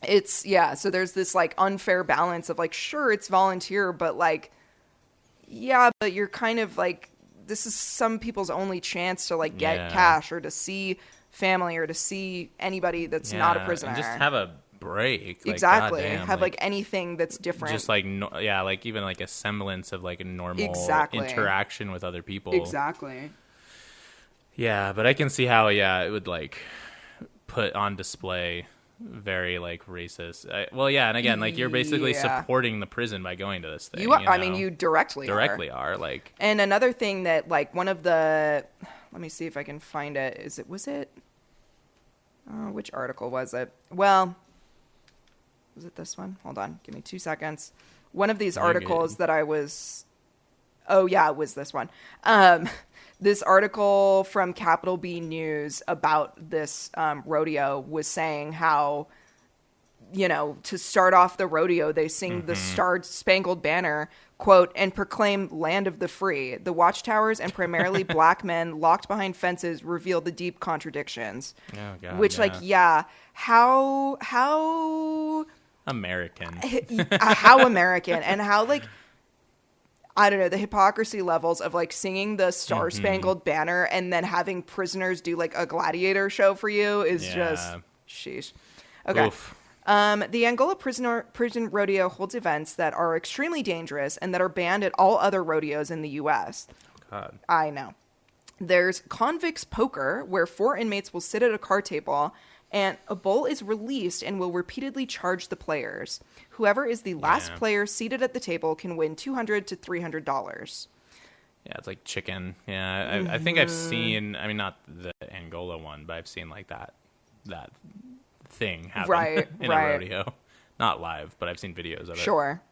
it's, so there's this like unfair balance of like, sure, it's volunteer, but like, yeah, but you're kind of like, this is some people's only chance to like get cash or to see family or to see anybody that's not a prisoner. And just have a break. Like, exactly. goddamn, have like anything that's different. Just like, like even like a semblance of like a normal interaction with other people. Exactly. Yeah, but I can see how, it would like put on display very like racist. And again, like you're basically supporting the prison by going to this thing. You are. I mean, you directly are like. And another thing that like one of the, let me see if I can find it. Was it? Which article was it? Well, was it this one? Hold on, give me 2 seconds. One of these articles that I was. Oh yeah, it was this one. This article from Capital B News about this rodeo was saying how, to start off the rodeo, they sing the Star-Spangled Banner, quote, and proclaim land of the free. The watchtowers and primarily Black men locked behind fences reveal the deep contradictions. Oh, God, which, how American. How American, and how, like, I don't know, the hypocrisy levels of like singing the Star-Spangled Banner and then having prisoners do like a gladiator show for you is just sheesh. Okay. Oof. The Angola prison rodeo holds events that are extremely dangerous and that are banned at all other rodeos in the U.S. God. I know. There's convicts poker, where 4 inmates will sit at a card table and a bull is released and will repeatedly charge the players. Whoever is the last player seated at the table can win $200 to $300. Yeah, it's like chicken. Yeah, I think I've seen, I mean, not the Angola one, but I've seen like that thing happen in a rodeo. Not live, but I've seen videos of it. Sure.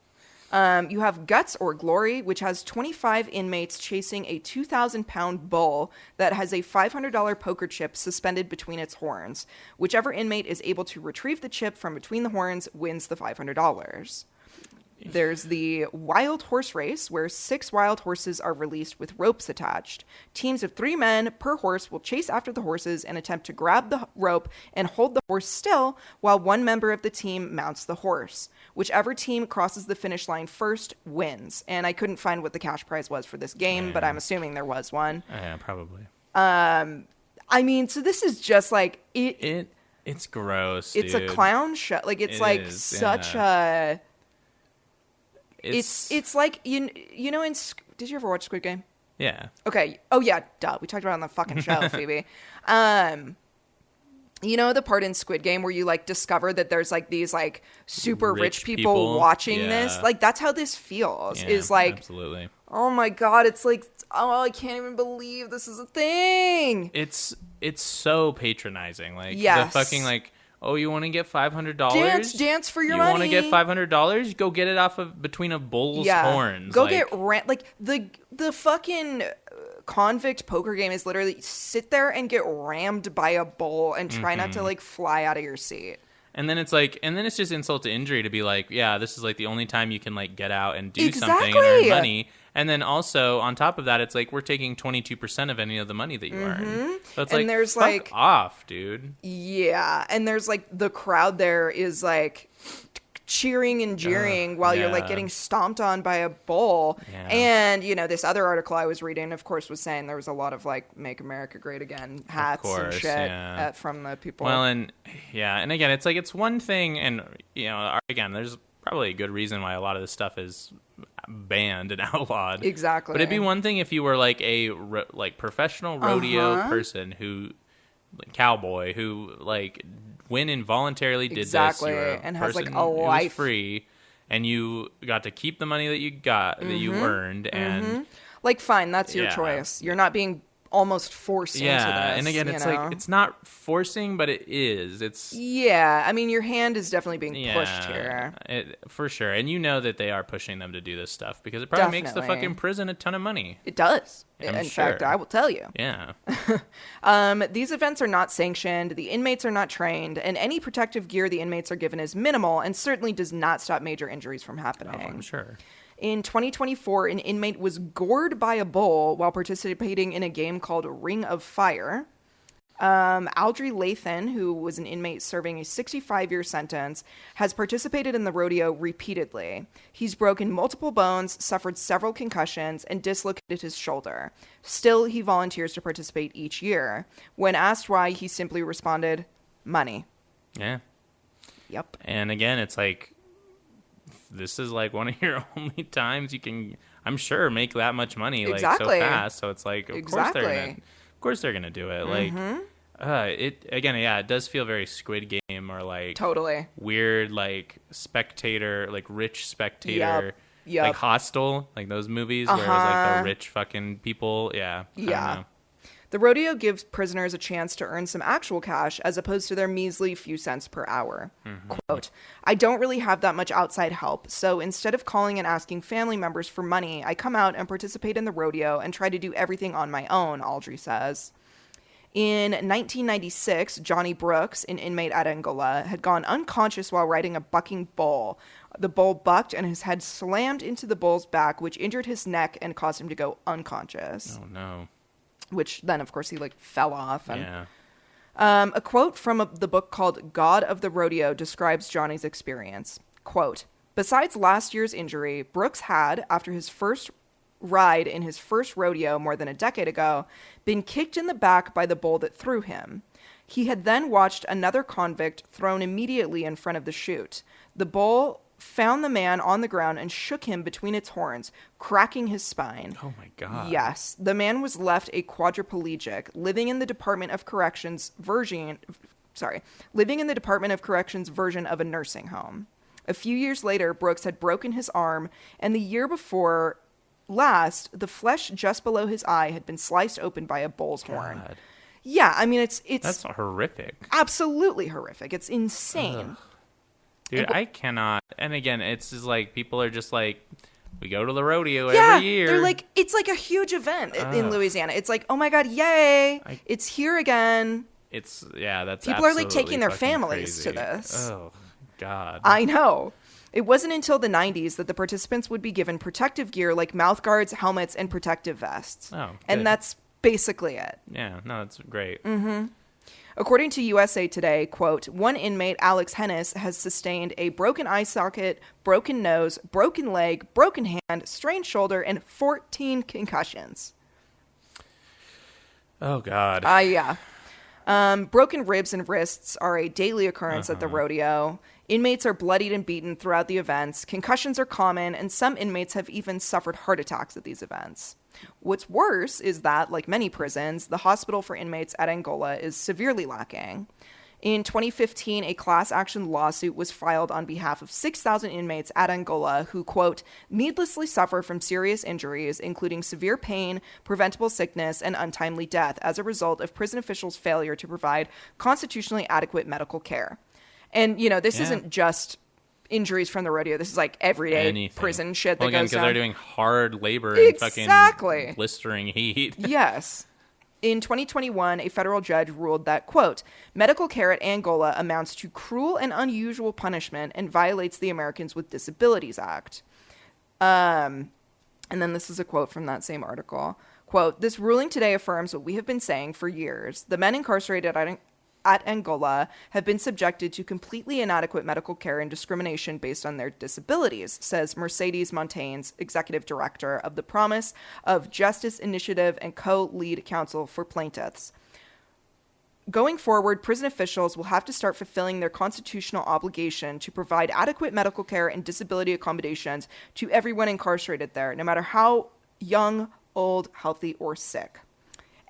You have Guts or Glory, which has 25 inmates chasing a 2,000-pound bull that has a $500 poker chip suspended between its horns. Whichever inmate is able to retrieve the chip from between the horns wins the $500. There's the Wild Horse Race, where 6 wild horses are released with ropes attached. Teams of 3 men per horse will chase after the horses and attempt to grab the rope and hold the horse still while one member of the team mounts the horse. Whichever team crosses the finish line first wins. And I couldn't find what the cash prize was for this game, but I'm assuming there was one. Yeah, probably. I mean, so this is just like... It's gross, It's dude. a clown show. Like, it's such a... It's like, you know, did you ever watch Squid Game? Yeah. Okay. Oh, yeah, duh. We talked about it on the fucking show, Phoebe. You know the part in Squid Game where you like discover that there's like these like super rich people watching this? Like that's how this feels. Yeah, is like absolutely. Oh my god, it's like, oh, I can't even believe this is a thing. It's so patronizing. Like yes. the fucking like, oh, you want to get $500? Dance for your money. You want to get $500? Go get it off of between a bull's horns. Go get like the fucking convict poker game is literally sit there and get rammed by a bull and try not to like fly out of your seat. And then it's just insult to injury to be like, yeah, this is like the only time you can like get out and do something and earn money. And then also on top of that, it's like we're taking 22% of any of the money that you earn. So it's like, there's fuck like off, dude. Yeah, and there's like the crowd there is like cheering and jeering while you're like getting stomped on by a bull. Yeah. And this other article I was reading, of course, was saying there was a lot of like "Make America Great Again" hats and shit from the people. Well, and again, it's like it's one thing, and again, there's probably a good reason why a lot of this stuff is banned and outlawed. Exactly. But it'd be one thing if you were like a professional rodeo person cowboy who like went and voluntarily did this, and has like a life free, and you got to keep the money that you got that you earned, and like fine, that's your choice. You're not being almost forced into this. And again, it's like it's not forcing, but it is. It's I mean, your hand is definitely being pushed here, for sure. And you know that they are pushing them to do this stuff because it probably makes the fucking prison a ton of money. It does. In fact, I will tell you. Yeah. These events are not sanctioned. The inmates are not trained, and any protective gear the inmates are given is minimal, and certainly does not stop major injuries from happening. Oh, I'm sure. In 2024, an inmate was gored by a bull while participating in a game called Ring of Fire. Aldry Lathan, who was an inmate serving a 65-year sentence, has participated in the rodeo repeatedly. He's broken multiple bones, suffered several concussions, and dislocated his shoulder. Still, he volunteers to participate each year. When asked why, he simply responded, "Money." Yeah. Yep. And again, it's like, this is like one of your only times you can, I'm sure, make that much money like so fast. So it's like, of course they're gonna do it. Like, it does feel very Squid Game or like totally weird, like spectator, like rich spectator, like Hostel, like those movies where it was like the rich fucking people. Yeah. The rodeo gives prisoners a chance to earn some actual cash as opposed to their measly few cents per hour. Quote, "I don't really have that much outside help, so instead of calling and asking family members for money, I come out and participate in the rodeo and try to do everything on my own," Aldry says. In 1996, Johnny Brooks, an inmate at Angola, had gone unconscious while riding a bucking bull. The bull bucked and his head slammed into the bull's back, which injured his neck and caused him to go unconscious. Oh, no. Which then, of course, he like fell off. And, a quote from the book called God of the Rodeo describes Johnny's experience. Quote, "Besides last year's injury, Brooks had, after his first ride in his first rodeo more than a decade ago, been kicked in the back by the bull that threw him. He had then watched another convict thrown immediately in front of the chute. The bull found the man on the ground and shook him between its horns, cracking his spine. Oh my God. Yes. The man was left a quadriplegic, living in the Department of Corrections version of a nursing home. A few years later, Brooks had broken his arm, and the year before last, the flesh just below his eye had been sliced open by a bull's horn." Yeah, I mean, it's that's horrific. Absolutely horrific. It's insane. Ugh. Dude, I cannot. And again, it's just like people are just like, we go to the rodeo every year. They're like, it's like a huge event in Louisiana. It's like, oh my God, yay! It's here again. It's that's people are like taking their families crazy. To this. Oh God, I know. It wasn't until the 90s that the participants would be given protective gear like mouth guards, helmets, and protective vests. Oh, good. And that's basically it. Yeah, no, that's great. According to USA Today, quote, "One inmate, Alex Hennis, has sustained a broken eye socket, broken nose, broken leg, broken hand, strained shoulder, and 14 concussions." Oh, God. Yeah. Broken ribs and wrists are a daily occurrence at the rodeo. Inmates are bloodied and beaten throughout the events. Concussions are common, and some inmates have even suffered heart attacks at these events. What's worse is that, like many prisons, the hospital for inmates at Angola is severely lacking. In 2015, a class action lawsuit was filed on behalf of 6,000 inmates at Angola who, quote, needlessly suffer from serious injuries, including severe pain, preventable sickness, and untimely death as a result of prison officials' failure to provide constitutionally adequate medical care. And, you know, this isn't just injuries from the rodeo. This is like everyday prison shit that goes down. Because they're doing hard labor in fucking blistering heat. Yes. In 2021, a federal judge ruled that, quote, medical care at Angola amounts to cruel and unusual punishment and violates the Americans with Disabilities Act. And then this is a quote from that same article. Quote, this ruling today affirms what we have been saying for years. The men incarcerated at Angola have been subjected to completely inadequate medical care and discrimination based on their disabilities, says Mercedes Montaignes, executive director of the Promise of Justice Initiative and co-lead counsel for plaintiffs. Going forward, prison officials will have to start fulfilling their constitutional obligation to provide adequate medical care and disability accommodations to everyone incarcerated there, no matter how young, old, healthy, or sick.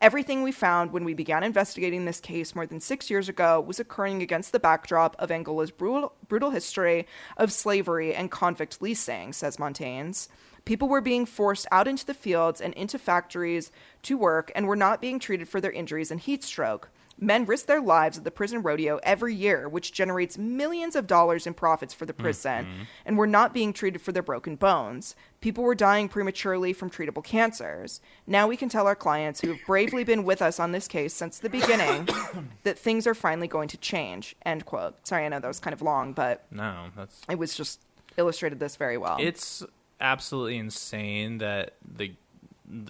Everything we found when we began investigating this case more than 6 years ago was occurring against the backdrop of Angola's brutal history of slavery and convict leasing, says Montaignes. People were being forced out into the fields and into factories to work and were not being treated for their injuries and heat stroke. Men risk their lives at the prison rodeo every year, which generates millions of dollars in profits for the prison, and were not being treated for their broken bones. People were dying prematurely from treatable cancers. Now we can tell our clients who have bravely been with us on this case since the beginning that things are finally going to change, end quote. Sorry, I know that was kind of long, but it was just illustrated this very well. It's absolutely insane that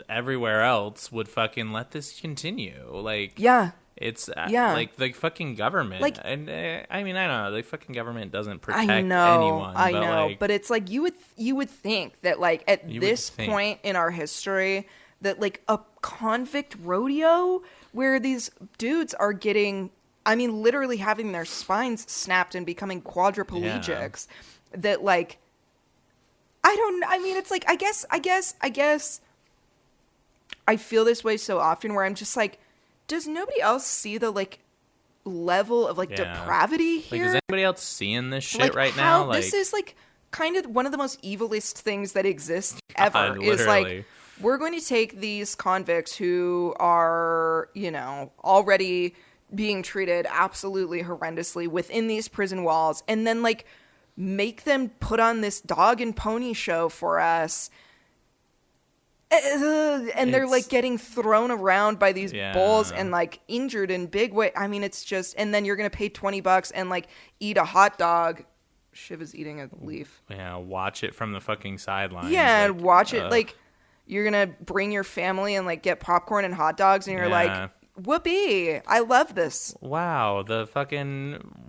everywhere else would fucking let this continue. Like, yeah. It's like the fucking government. Like, and I mean, I don't know. The fucking government doesn't protect anyone. I know. But it's like you would think that like at this point in our history that like a convict rodeo where these dudes are getting, I mean, literally having their spines snapped and becoming quadriplegics, that like, it's like, I guess I feel this way so often where I'm just like, does nobody else see the like level of like depravity here? Like, is anybody else seeing this shit right now? Like, this is like kind of one of the most evilest things that exists ever. Is like, we're going to take these convicts who are, you know, already being treated absolutely horrendously within these prison walls, and then like make them put on this dog and pony show for us. And they're like getting thrown around by these bulls and like injured in big way. I mean, it's just, and then you're going to pay $20 and like eat a hot dog. Shiv is eating a leaf. Yeah. Watch it from the fucking sidelines. Yeah. Like, and watch it. Like, you're going to bring your family and like get popcorn and hot dogs. And you're like, whoopee. I love this. Wow. The fucking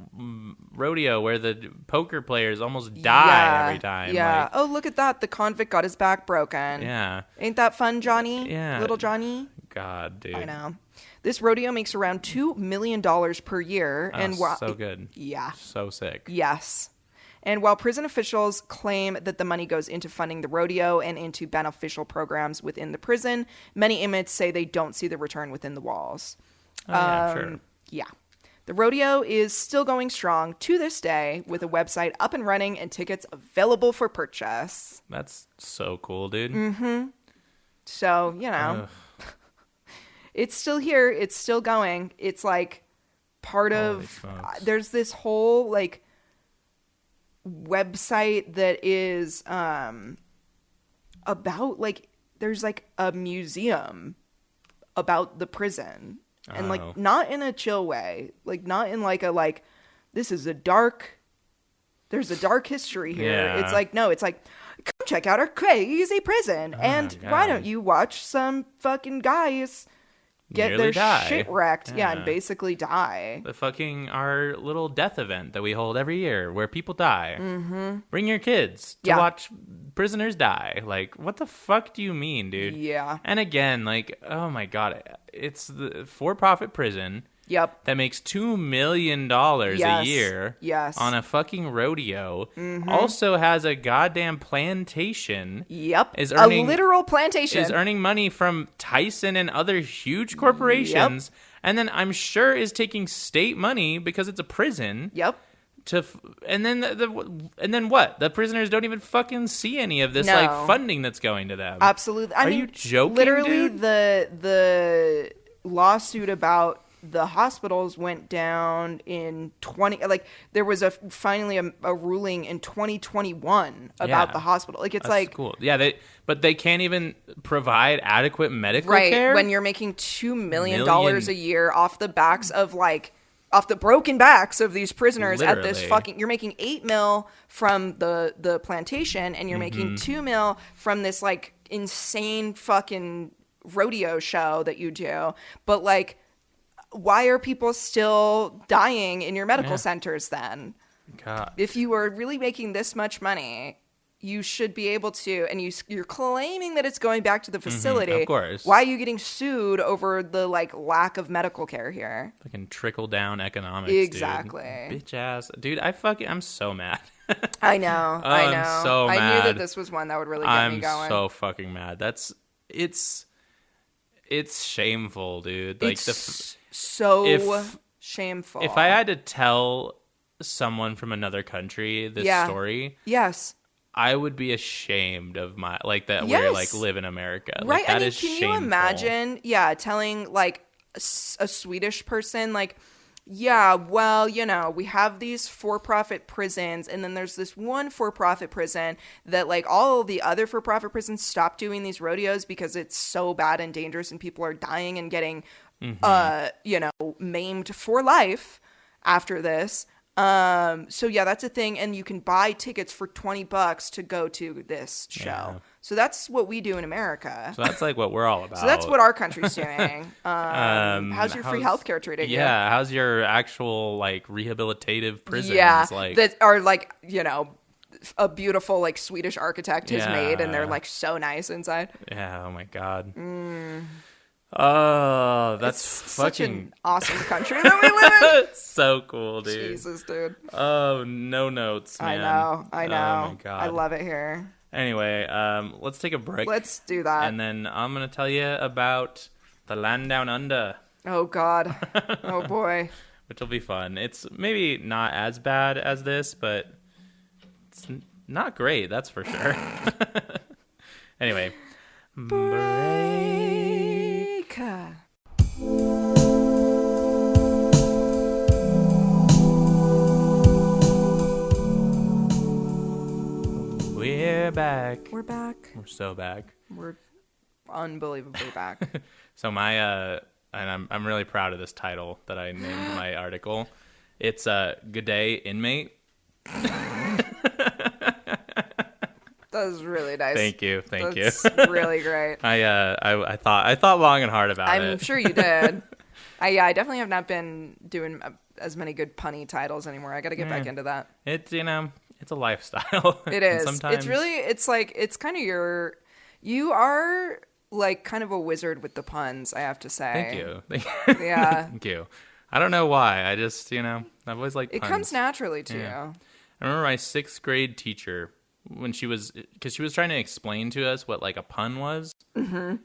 rodeo where the poker players almost die every time. Yeah. Like, oh, look at that. The convict got his back broken. Yeah. Ain't that fun, Johnny? Yeah. Little Johnny? God, dude. I know. This rodeo makes around $2 million per year. Oh, and so good. Yeah. So sick. Yes. And while prison officials claim that the money goes into funding the rodeo and into beneficial programs within the prison, many inmates say they don't see the return within the walls. Sure. Yeah. The rodeo is still going strong to this day with a website up and running and tickets available for purchase. That's so cool, dude. Mm-hmm. So, you know, it's still here. It's still going. It's like part of, there's this whole like website that is about like, there's like a museum about the prison. And, like, not in a chill way. Like, not in, like, a, like, this is there's a dark history here. Yeah. It's like, no, it's like, come check out our crazy prison. Why don't you watch some fucking guys get their shit wrecked. Yeah, and basically die. Our little death event that we hold every year where people die. Mm-hmm. Bring your kids to watch prisoners die. Like, what the fuck do you mean, dude? Yeah. And again, like, oh my God, it's the for-profit prison. Yep. That makes $2 million a year. Yes. On a fucking rodeo. Mm-hmm. Also has a goddamn plantation. Yep. A literal plantation. Is earning money from Tyson and other huge corporations. Yep. and then I'm sure is taking state money because it's a prison. Yep. And then and then what? The prisoners don't even fucking see any of this like funding that's going to them. Absolutely. I mean, you joking? Literally, dude? the lawsuit about the hospitals went down in there was finally a ruling in 2021 about the hospital. Like, it's that's like cool. Yeah, but they can't even provide adequate medical care when you're making $2 million a year off the backs of off the broken backs of these prisoners. Literally. At this you're making $8 million from the plantation, and you're making $2 million from this like insane fucking rodeo show that you do. But like, why are people still dying in your medical centers then? God. If you are really making this much money, you should be able to, and you're claiming that it's going back to the facility. Of course. Why are you getting sued over the like lack of medical care here? Fucking trickle down economics. Exactly. Dude. Bitch ass. Dude, I'm so mad. I know. I'm so mad. I knew that this was one that would really get me going. I'm so fucking mad. It's shameful, dude. Like it's shameful. If I had to tell someone from another country this story, yes, I would be ashamed of my we're like live in America. Right. Like, that is can shameful. you imagine telling like a Swedish person like, yeah, well, we have these for-profit prisons, and then there's this one for-profit prison that like all the other for-profit prisons stopped doing these rodeos because it's so bad and dangerous and people are dying and getting maimed for life after this. So yeah, that's a thing, and you can buy tickets for $20 to go to this show. Yeah. So that's what we do in America. So that's like what we're all about. So that's what our country's doing. How's your free healthcare treating you? Yeah, how's your actual like rehabilitative prisons? Yeah, like that are like a beautiful like Swedish architect has made, and they're like so nice inside. Yeah. Oh my God. Oh, that's such fucking an awesome country that we live in. It's so cool, dude. Jesus, dude. Oh, no notes, man. I know. Oh my God. I love it here. Anyway, let's take a break. Let's do that. And then I'm gonna tell you about the Land Down Under. Oh God. Oh boy. Which will be fun. It's maybe not as bad as this, but it's not great, that's for sure. Anyway. Break. We're back. We're back. We're so back. We're unbelievably back. So my and I'm really proud of this title that I named my article. It's Good Day Inmate. That was really nice. Thank you. That's really great. I thought long and hard about it. I'm sure you did. I definitely have not been doing as many good punny titles anymore. I got to get back into that. It's it's a lifestyle. It is. Sometimes It's kind of you are like kind of a wizard with the puns, I have to say. Thank you. Yeah. Thank you. I don't know why. I just I've always liked puns. It comes naturally to you. I remember my 6th grade teacher when she was trying to explain to us what like a pun was,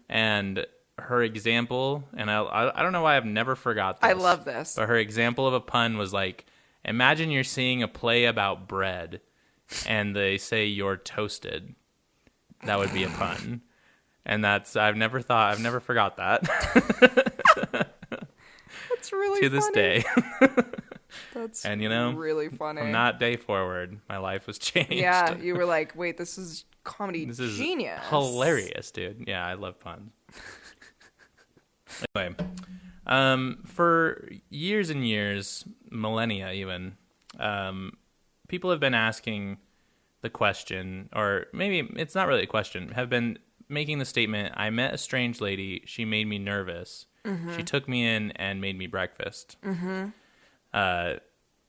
and her example, and I don't know why I've never forgot this. I love this. But her example of a pun was like, imagine you're seeing a play about bread, and they say you're toasted. That would be a pun, and I've never forgot that. That's really to this day. That's and really funny. From that day forward, my life was changed. Yeah, you were like, wait, this is comedy This is genius. hilarious, dude. Yeah, I love puns. Anyway, for years and years, millennia even, people have been asking the question, or maybe it's not really a question, have been making the statement, I met a strange lady, she made me nervous. She took me in and made me breakfast.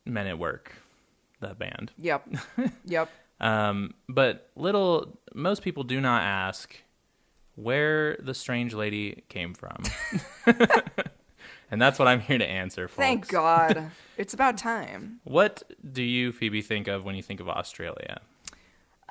Men at Work, the band. Yep. But most people do not ask where the strange lady came from. And that's what I'm here to answer, folks. Thank God. It's about time. What do you, Phoebe, think of when you think of Australia?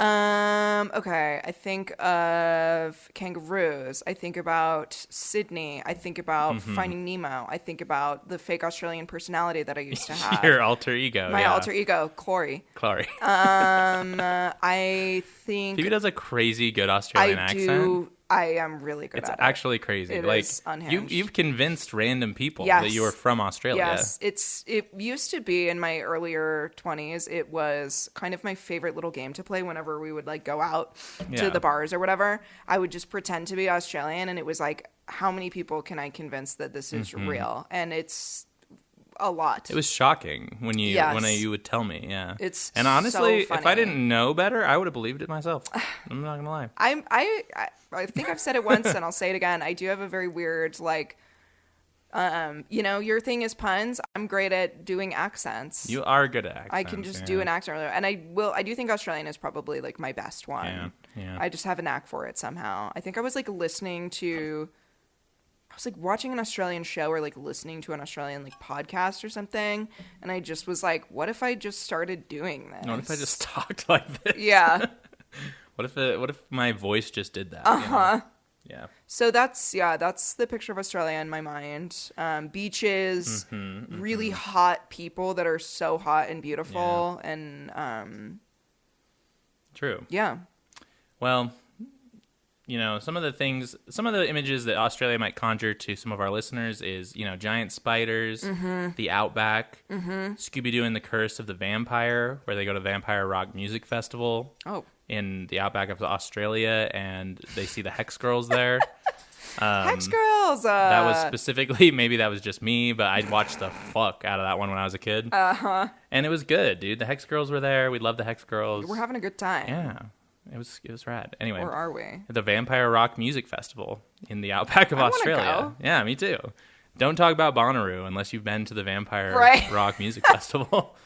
Okay. I think of kangaroos. I think about Sydney. I think about Finding Nemo. I think about the fake Australian personality that I used to have. Your alter ego. My alter ego, Chloe. Chloe. I think Phoebe does a crazy good Australian accent. I am really good It's at it. actually crazy. It like is unhinged. you've convinced random people Yes. that you were from Australia. Yes, it used to be in my earlier 20s. It was kind of my favorite little game to play whenever we would like go out Yeah. to the bars or whatever. I would just pretend to be Australian, and it was like, how many people can I convince that this is real? And it's a lot. It was shocking when you Yes. would tell me. Yeah, It's and honestly, so if I funny. didn't know better, I would have believed it myself. I'm not gonna lie. I think I've said it once, and I'll say it again. I do have a very weird like. Your thing is puns. I'm great at doing accents. You are good at accents. I can just do an accent, and I do think Australian is probably like my best one. Yeah. I just have a knack for it somehow. I think I was like watching an Australian show or like listening to an Australian like podcast or something, and I just was like, what if I just started doing this? What if I just talked like this? Yeah. What if my voice just did that? Yeah. So that's the picture of Australia in my mind. Beaches, really hot people that are so hot and beautiful, and True. yeah. Well, some of the images that Australia might conjure to some of our listeners is, giant spiders, the outback, Scooby-Doo and the Curse of the Vampire, where they go to Vampire Rock Music Festival. Oh. In the outback of Australia, and they see the Hex Girls there. Hex Girls! That was specifically, maybe that was just me, but I'd watched the fuck out of that one when I was a kid. Uh-huh. And it was good, dude. The Hex Girls were there. We loved the Hex Girls. We're having a good time. Yeah. It was rad. Anyway. Or are we? The Vampire Rock Music Festival in the outback of I wanna Australia. go. Yeah, me too. Don't talk about Bonnaroo unless you've been to the Vampire Right. Rock Music Festival.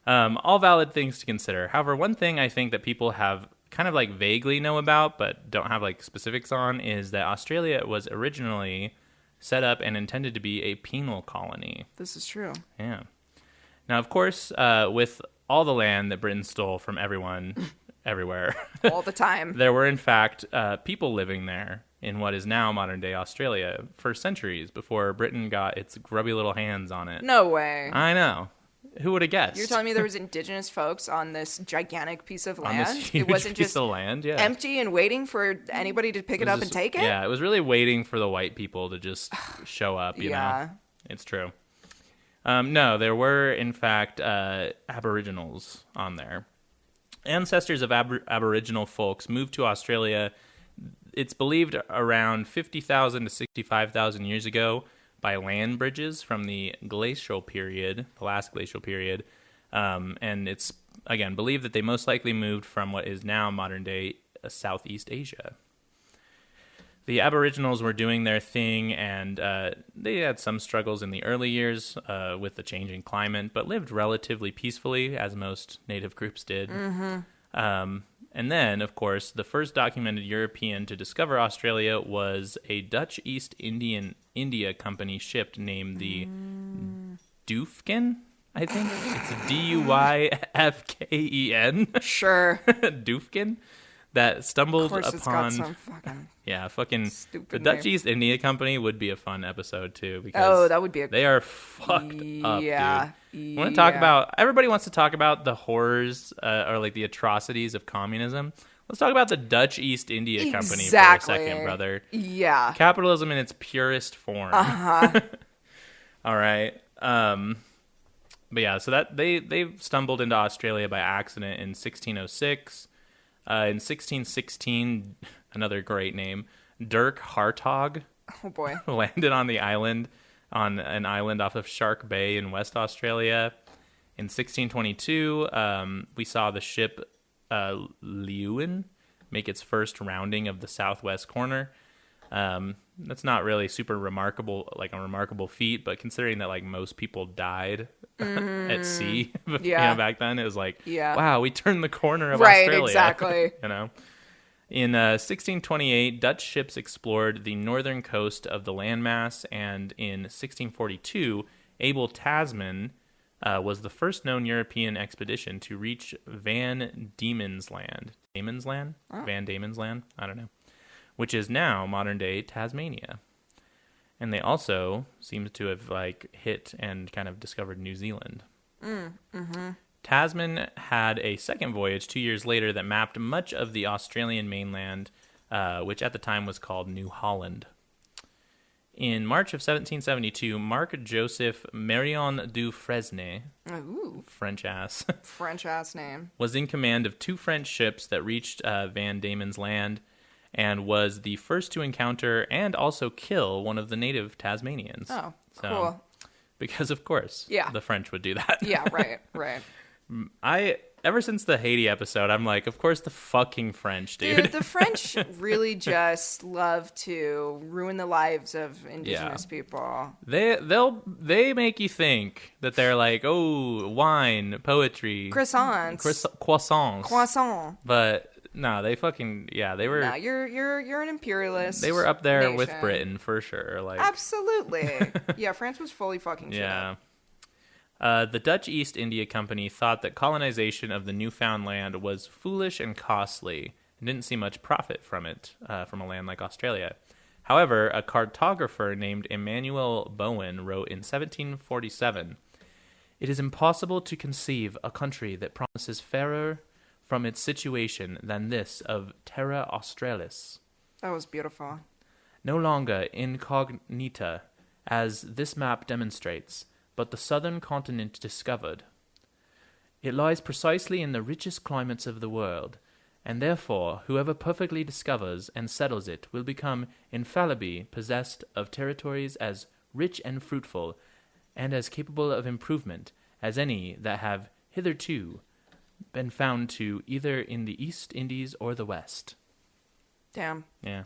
All valid things to consider. However, one thing I think that people have kind of like vaguely know about but don't have like specifics on is that Australia was originally set up and intended to be a penal colony. This is true. Yeah. Now, of course, with all the land that Britain stole from everyone, everywhere, All the time. there were in fact people living there in what is now modern-day Australia for centuries before Britain got its grubby little hands on it. No way. I know. Who would have guessed? You're telling me there was indigenous folks on this gigantic piece of on land? this huge It wasn't piece just of land, yeah. empty and waiting for anybody to pick it up and take it? Yeah, it was really waiting for the white people to just show up, you know? It's true. No, there were, in fact, Aboriginals on there. Ancestors of Aboriginal folks moved to Australia, it's believed, around 50,000 to 65,000 years ago by land bridges from the glacial period, the last glacial period. And it's, again, believed that they most likely moved from what is now modern-day Southeast Asia. The Aboriginals were doing their thing, and they had some struggles in the early years with the changing climate, but lived relatively peacefully, as most native groups did. And then, of course, the first documented European to discover Australia was a Dutch East India Company ship named the Duyfken, I think. It's Duyfken. Sure. Duyfken. That stumbled Of course upon... it's got some fucking... Yeah, fucking Stupid the Dutch name. East India Company would be a fun episode too because Oh, that would be a... they are fucked up, dude. Yeah. Want to talk about? Everybody wants to talk about the horrors or like the atrocities of communism. Let's talk about the Dutch East India Company for a second, brother. Yeah. Capitalism in its purest form. Uh-huh. All right. But yeah, so that they stumbled into Australia by accident in 1606. In 1616, another great name, Dirk Hartog Oh, boy. landed on an island off of Shark Bay in West Australia. In 1622, we saw the ship Leeuwin make its first rounding of the southwest corner. That's not really super remarkable, like a remarkable feat, but considering that like most people died at sea, back then, it was like, wow, we turned the corner of Australia. Right, exactly. In 1628, Dutch ships explored the northern coast of the landmass, and in 1642, Abel Tasman was the first known European expedition to reach Van Diemen's Land. Diemen's Land? Oh. Van Diemen's Land? I don't know. Which is now modern-day Tasmania. And they also seem to have hit and kind of discovered New Zealand. Tasman had a second voyage 2 years later that mapped much of the Australian mainland, which at the time was called New Holland. In March of 1772, Marc Joseph Marion du Fresnay, French ass name, was in command of 2 French ships that reached Van Diemen's Land, and was the first to encounter and also kill one of the native Tasmanians. Oh, cool. Because, of course, the French would do that. Yeah, right. Ever since the Haiti episode, I'm like, of course the fucking French, dude. The French really just love to ruin the lives of indigenous people. They make you think that they're like, oh, wine, poetry, croissants. But no, they fucking they were. No, you're an imperialist. They were up there nation. with Britain for sure. Absolutely. Yeah, France was fully fucking shit. Yeah. The Dutch East India Company thought that colonization of the newfound land was foolish and costly, and didn't see much profit from it, from a land like Australia. However, a cartographer named Emmanuel Bowen wrote in 1747, "It is impossible to conceive a country that promises fairer from its situation than this of Terra Australis. That was beautiful. No longer incognita, as this map demonstrates, but the southern continent discovered. It lies precisely in the richest climates of the world, and therefore whoever perfectly discovers and settles it will become infallibly possessed of territories as rich and fruitful, and as capable of improvement as any that have hitherto been found to either in the East Indies or the West." Damn. Yeah.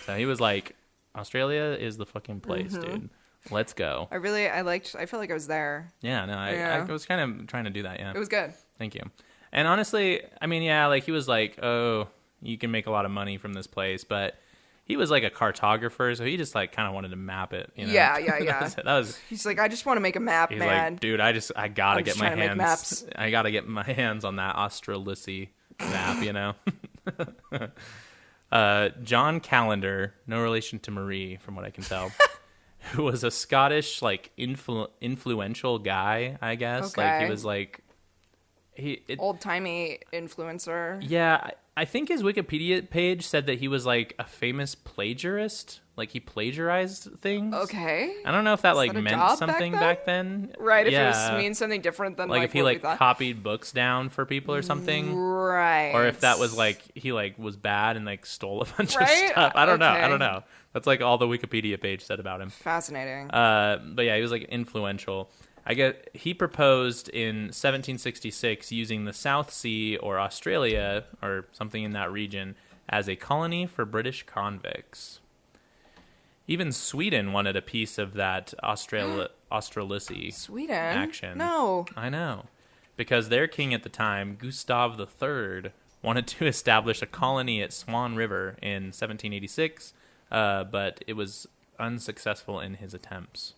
So he was like, Australia is the fucking place, dude. Let's go. I felt like I was there. Yeah, no, I was kind of trying to do that, yeah. It was good. Thank you. And honestly, I mean, yeah, he was like, oh, you can make a lot of money from this place, but he was like a cartographer, so he just kind of wanted to map it, you know? Yeah. that was. He's like, I just want to make a map, he's man. Like, dude, I gotta get my hands. I gotta get my hands on that Australisi map, you know? John Callender, no relation to Marie, from what I can tell. Who was a Scottish, influential guy, I guess. Okay. He was old-timey influencer. Yeah, I think his Wikipedia page said that he was a famous plagiarist. He plagiarized things. Okay. I don't know if that meant something back then. Right, if it means something different than if he copied books down for people or something. Right. Or if that was he was bad and stole a bunch of stuff. I don't know. That's all the Wikipedia page said about him. Fascinating. But yeah, he was influential. He proposed in 1766 using the South Sea or Australia or something in that region as a colony for British convicts. Even Sweden wanted a piece of that Australisi Sweden? action. No. I know. Because their king at the time, Gustav III, wanted to establish a colony at Swan River in 1786, but it was unsuccessful in his attempts.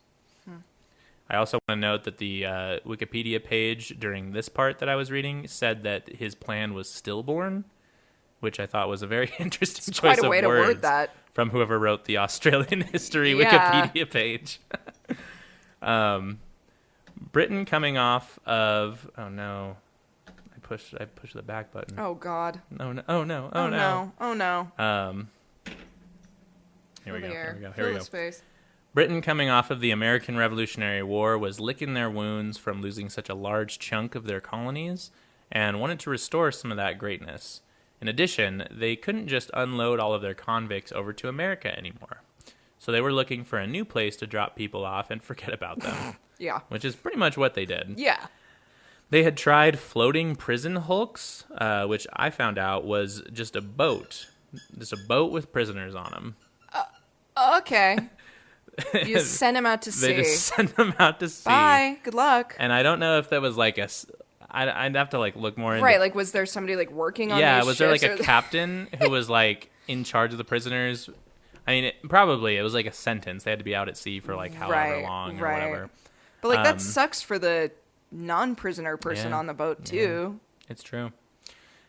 I also want to note that the Wikipedia page during this part that I was reading said that his plan was stillborn, which I thought was a very interesting choice quite a way of to words word that. From whoever wrote the Australian history Wikipedia page. Britain coming off of I pushed the back button. Oh God. No. Here we go. Space. Britain, coming off of the American Revolutionary War, was licking their wounds from losing such a large chunk of their colonies and wanted to restore some of that greatness. In addition, they couldn't just unload all of their convicts over to America anymore. So they were looking for a new place to drop people off and forget about them. Yeah. Which is pretty much what they did. Yeah. They had tried floating prison hulks, which I found out was just a boat. Just a boat with prisoners on them. Okay. You just send them out to sea. They just send them out to sea. Bye. Good luck. And I don't know if that was I'd have to look more into. Right, was there somebody working on? Yeah, these was there ships a captain who was in charge of the prisoners? I mean, it was a sentence. They had to be out at sea for however long or whatever. But that sucks for the non-prisoner person on the boat too. It's true.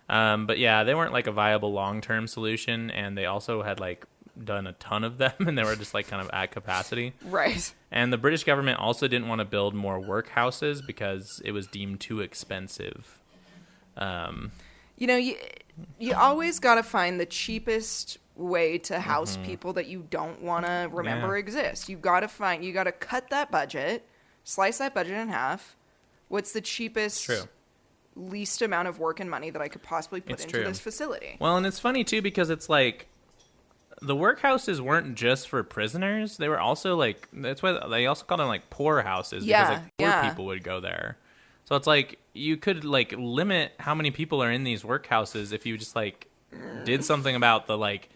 But yeah, they weren't like a viable long-term solution, and they also had like done a ton of them, and they were just like kind of at capacity. Right. And the British government also didn't want to build more workhouses because it was deemed too expensive. You always got to find the cheapest way to house people that you don't want to remember exist. You got to cut that budget, slice that budget in half. What's the cheapest, least amount of work and money that I could possibly put into this facility? Well, and it's funny too because it's like the workhouses weren't just for prisoners. They were also like, that's why they also called them like poor houses because like poor people would go there. So it's like you could like limit how many people are in these workhouses if you just like did something about the like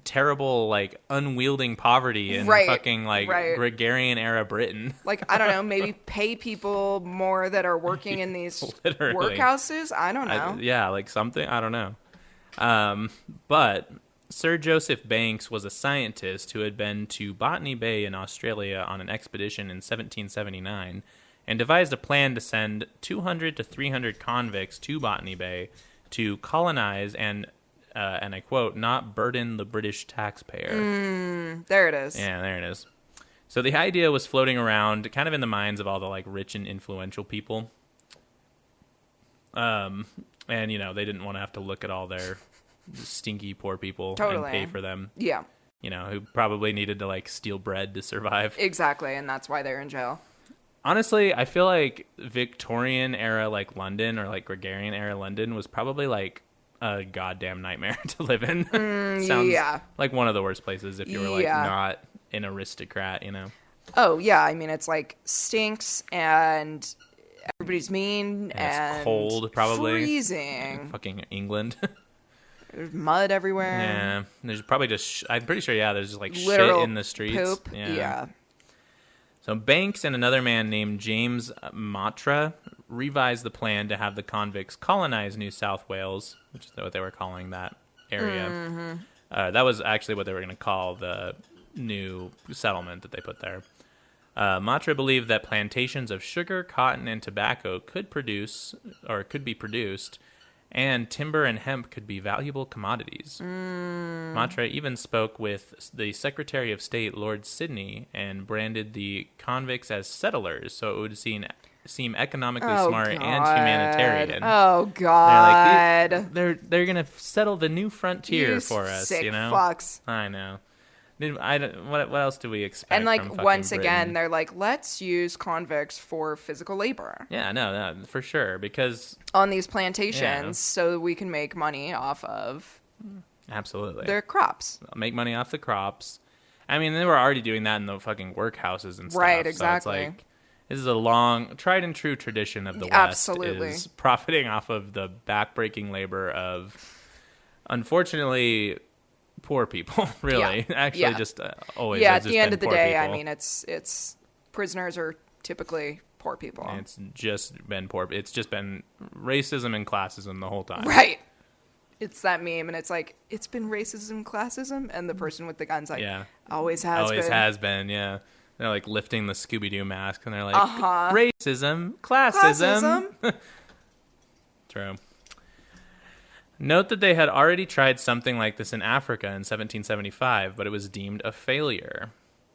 terrible like unwielding poverty in fucking like Gregarian era Britain. Like, I don't know, maybe pay people more that are working in these workhouses. I don't know. Like something. I don't know. But Sir Joseph Banks was a scientist who had been to Botany Bay in Australia on an expedition in 1779 and devised a plan to send 200 to 300 convicts to Botany Bay to colonize and I quote, not burden the British taxpayer. There it is. Yeah, there it is. So the idea was floating around kind of in the minds of all the like rich and influential people. And, they didn't want to have to look at all their stinky poor people and pay for them. Yeah. Who probably needed to like steal bread to survive. Exactly, and that's why they're in jail. Honestly, I feel like Victorian era like London or like Gregarian era London was probably like a goddamn nightmare to live in. Sounds like one of the worst places if you were like not an aristocrat, Oh yeah, I mean it's like stinks and everybody's mean and it's cold, probably freezing. Fucking England. There's mud everywhere. Yeah, there's probably just I'm pretty sure there's just like literal shit in the streets. Poop. Yeah. So Banks and another man named James Matra revised the plan to have the convicts colonize New South Wales, which is what they were calling that area. That was actually what they were going to call the new settlement that they put there. Matra believed that plantations of sugar, cotton, and tobacco could be produced, and timber and hemp could be valuable commodities. Matra even spoke with the Secretary of State, Lord Sidney, and branded the convicts as settlers, so it would seem economically smart and humanitarian. Oh God! They're gonna settle the new frontier for us. Sick fucks. I know. What else do we expect? And like from once Britain? again, they're like, let's use convicts for physical labor. Yeah, no, for sure, because on these plantations, so we can make money off of absolutely their crops. Make money off the crops. I mean, they were already doing that in the fucking workhouses and stuff. Right, exactly. So it's like this is a long, tried and true tradition of the West. Absolutely. Is profiting off of the backbreaking labor of, unfortunately, poor people. Really, actually, just always. Yeah, at the end of the day, people. I mean, it's prisoners are typically poor people. And it's just been poor. It's just been racism and classism the whole time. Right. It's that meme, and it's like, it's been racism, classism, and the person with the gun's like, always has been. Yeah. They're like lifting the Scooby-Doo mask, and they're like, racism, classism. True. Note that they had already tried something like this in Africa in 1775, but it was deemed a failure.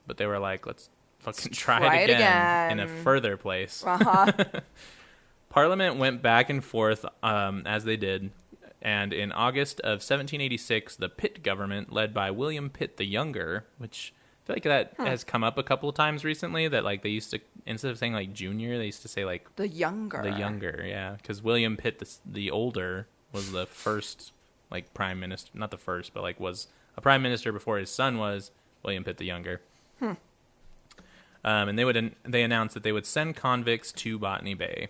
But they were like, let's fucking try it again in a further place. Parliament went back and forth as they did. And in August of 1786, the Pitt government, led by William Pitt the Younger, which I feel like that has come up a couple of times recently, that like they used to, instead of saying like junior, they used to say like the younger. The younger, yeah. Because William Pitt the older was the first like prime minister, not the first, but like was a prime minister before his son was William Pitt the Younger. And they announced that they would send convicts to Botany Bay.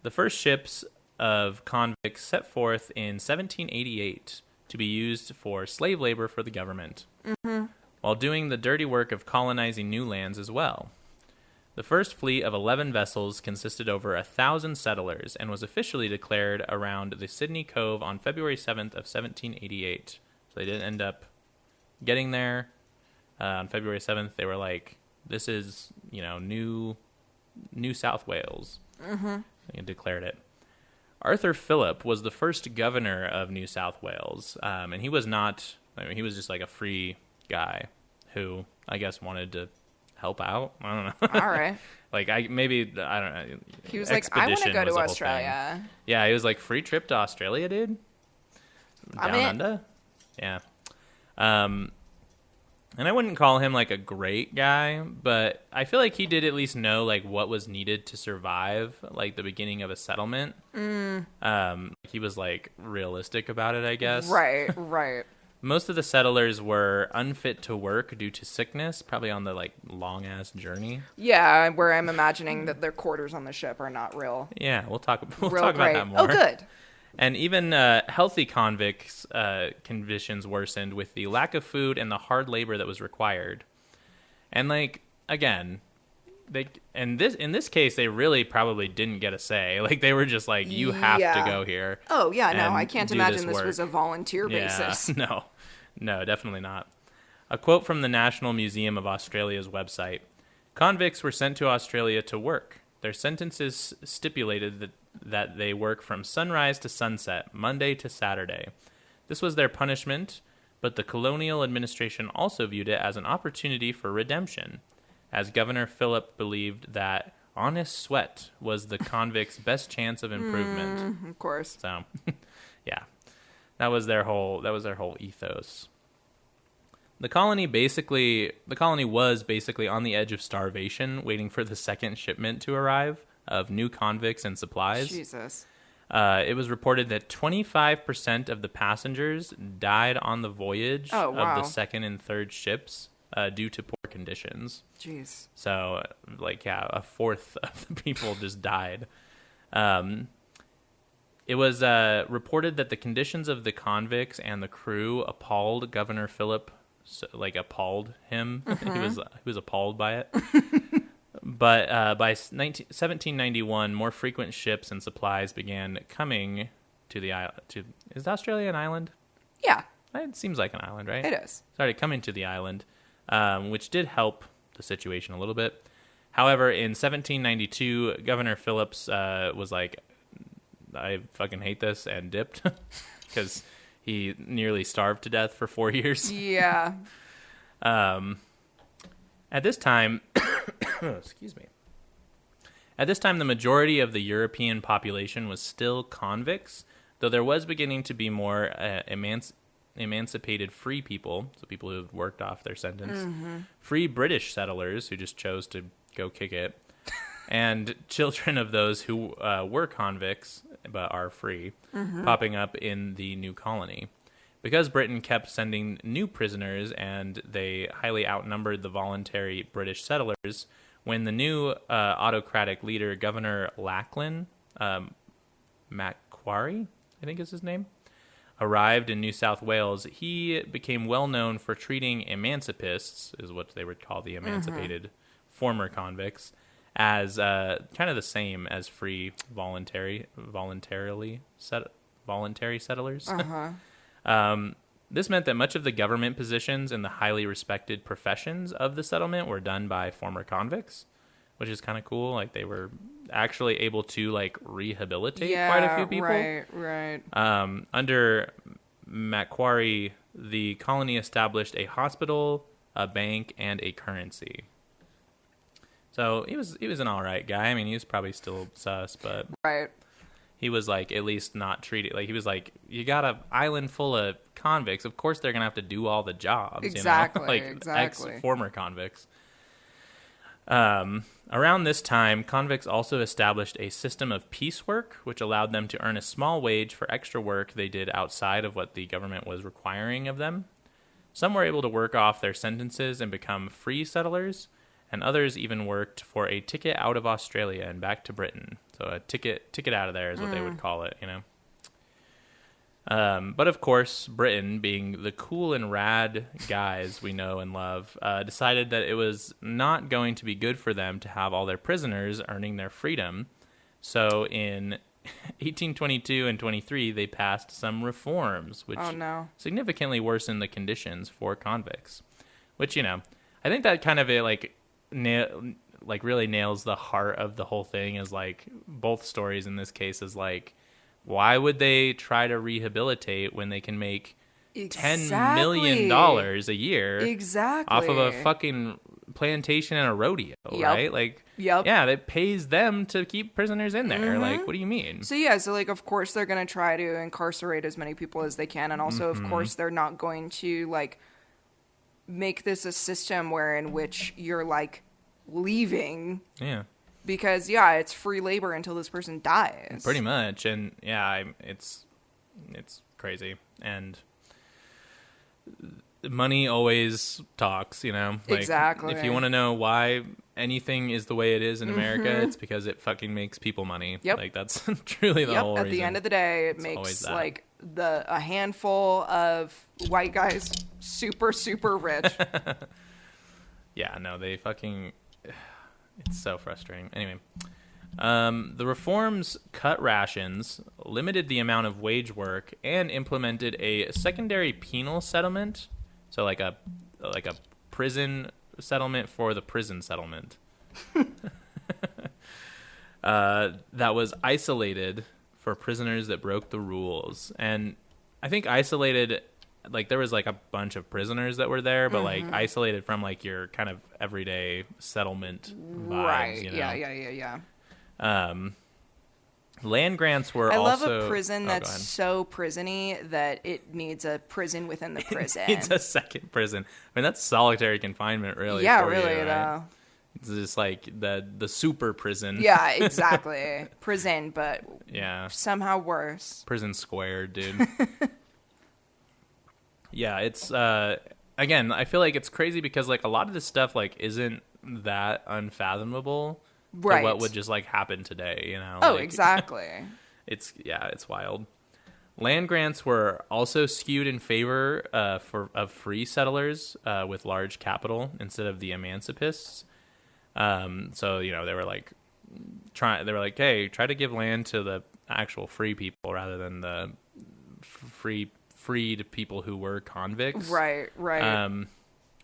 The first ships of convicts set forth in 1788 to be used for slave labor for the government, while doing the dirty work of colonizing new lands as well. The first fleet of 11 vessels consisted over 1,000 settlers and was officially declared around the Sydney Cove on February 7th of 1788. So they didn't end up getting there. On February 7th, they were like, this is, new New South Wales. He declared it. Arthur Phillip was the first governor of New South Wales, and he was not. I mean, he was just like a free guy who I guess wanted to help out. I don't know. All right. Like I don't know. He was like, I want to go to Australia. Yeah, he was like, free trip to Australia, dude. Down under. Yeah. And I wouldn't call him like a great guy, but I feel like he did at least know like what was needed to survive like the beginning of a settlement. He was like realistic about it, I guess. Right. Most of the settlers were unfit to work due to sickness, probably on the like long ass journey. Yeah, where I'm imagining that their quarters on the ship are not real. Yeah, we'll talk about that more. Oh, good. And even healthy convicts' conditions worsened with the lack of food and the hard labor that was required. And like again, in this case, they really probably didn't get a say. Like they were just like, you have to go here. Oh yeah, no, I can't imagine this was a volunteer Yeah, basis. No, definitely not. A quote from the National Museum of Australia's website: "Convicts were sent to Australia to work. Their sentences stipulated that they work from sunrise to sunset, Monday to Saturday. This was their punishment, but the colonial administration also viewed it as an opportunity for redemption, as Governor Phillip believed that honest sweat was the convicts' best chance of improvement." Of course. So, yeah, that was their whole ethos. The colony was basically on the edge of starvation, waiting for the second shipment to arrive of new convicts and supplies. Jesus. It was reported that 25% of the passengers died on the voyage of the second and third ships due to poor conditions. Jeez. So, like, yeah, a fourth of the people just died. It was reported that the conditions of the convicts and the crew appalled Governor Phillip, appalled him. He was appalled by it. But by 1791, more frequent ships and supplies began coming to the island. Is Australia an island? Yeah. It seems like an island, right? It is. Started coming to the island, which did help the situation a little bit. However, in 1792, Governor Phillips was like, I fucking hate this, and dipped because he nearly starved to death for 4 years. Yeah. At this time, excuse me. At this time, the majority of the European population was still convicts, though there was beginning to be more emancipated free people, so people who had worked off their sentence, free British settlers who just chose to go kick it, and children of those who were convicts but are free, popping up in the new colony. Because Britain kept sending new prisoners and they highly outnumbered the voluntary British settlers, when the new autocratic leader, Governor Lachlan, Macquarie, I think is his name, arrived in New South Wales, he became well known for treating emancipists, is what they would call the emancipated former convicts, as kind of the same as free voluntary settlers. This meant that much of the government positions and the highly respected professions of the settlement were done by former convicts, which is kind of cool. Like they were actually able to like rehabilitate quite a few people. Right. Under Macquarie, the colony established a hospital, a bank, and a currency. So he was an all right guy. I mean, he was probably still sus, but Right. he was like at least not treated like he was like, you got an island full of convicts, of course they're gonna have to do all the jobs. Exactly. Ex-former convicts. Around this time, convicts also established a system of piecework, which allowed them to earn a small wage for extra work they did outside of what the government was requiring of them. Some were able to work off their sentences and become free settlers, and others even worked for a ticket out of Australia and back to Britain. So a ticket out of there is what they would call it, you know. But of course, Britain, being the cool and rad guys we know and love, decided that it was not going to be good for them to have all their prisoners earning their freedom. So in 1822 and 23, they passed some reforms, which significantly worsened the conditions for convicts. Which, you know, I think that kind of like really nails the heart of the whole thing is like both stories in this case is like, why would they try to rehabilitate when they can make $10 million a year off of a fucking plantation and a rodeo, right? Like, yeah, that pays them to keep prisoners in there. Like, what do you mean? So like, of course they're going to try to incarcerate as many people as they can. And also, of course, they're not going to like make this a system in which you're like leaving. Yeah. Because it's free labor until this person dies. Pretty much. And yeah, it's crazy. And money always talks, like, exactly. If you want to know why anything is the way it is in America, it's because it fucking makes people money. Yep. Like, that's truly the whole reason. At the end of the day, it makes like a handful of white guys super, super rich. Yeah, no, they fucking... It's so frustrating. Anyway, the reforms cut rations, limited the amount of wage work, and implemented a secondary penal settlement. So like a prison settlement for the prison settlement. That was isolated for prisoners that broke the rules. And I think isolated, like there was like a bunch of prisoners that were there, but like isolated from like your kind of everyday settlement vibes, right. Yeah. Land grants were I also... love a prison that's so prison-y that it needs a prison within the prison. It's a second prison. I mean, that's solitary confinement, really. Yeah, for really, you, right? though. It's just like the super prison. Yeah, exactly. Prison, but yeah, somehow worse. Prison squared, dude. Yeah, it's again, I feel like it's crazy because like a lot of this stuff like isn't that unfathomable to what would just like happen today, Oh, like, exactly. It's wild. Land grants were also skewed in favor of free settlers with large capital instead of the emancipists. So they were like hey, try to give land to the actual free people rather than the freed people who were convicts. Right.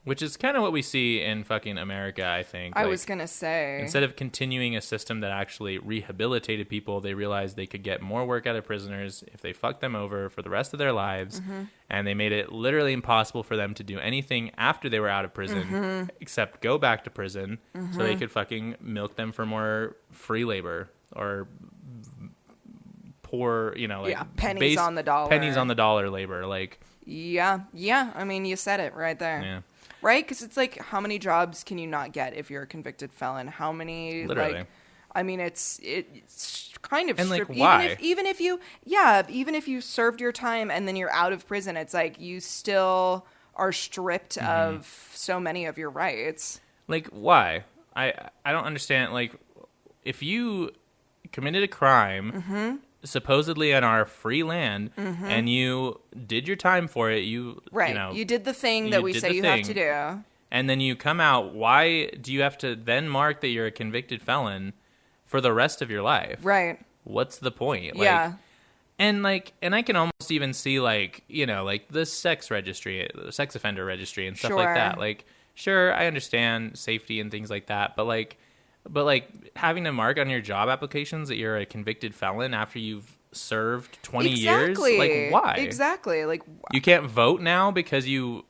Which is kind of what we see in fucking America, I think. I was going to say. Instead of continuing a system that actually rehabilitated people, they realized they could get more work out of prisoners if they fucked them over for the rest of their lives. And they made it literally impossible for them to do anything after they were out of prison except go back to prison so they could fucking milk them for more free labor or poor, pennies on the dollar labor. Like, yeah. I mean, you said it right there. Yeah. Right? Because it's like, how many jobs can you not get if you're a convicted felon? How many? Literally. Like, I mean, it's kind of and like why? Even if you served your time and then you're out of prison, it's like you still are stripped of so many of your rights. Like, why? I don't understand. Like, if you committed a crime supposedly on our free land and you did your time for it, you did the thing that we say you have to do, and then you come out, why do you have to then mark that you're a convicted felon for the rest of your life? Right. What's the point? Like, yeah. And I can almost even see like the sex offender registry and stuff like that. Like, sure, I understand safety and things like that, but having to mark on your job applications that you're a convicted felon after you've served 20 years, like why? Exactly. Like, you can't vote now because you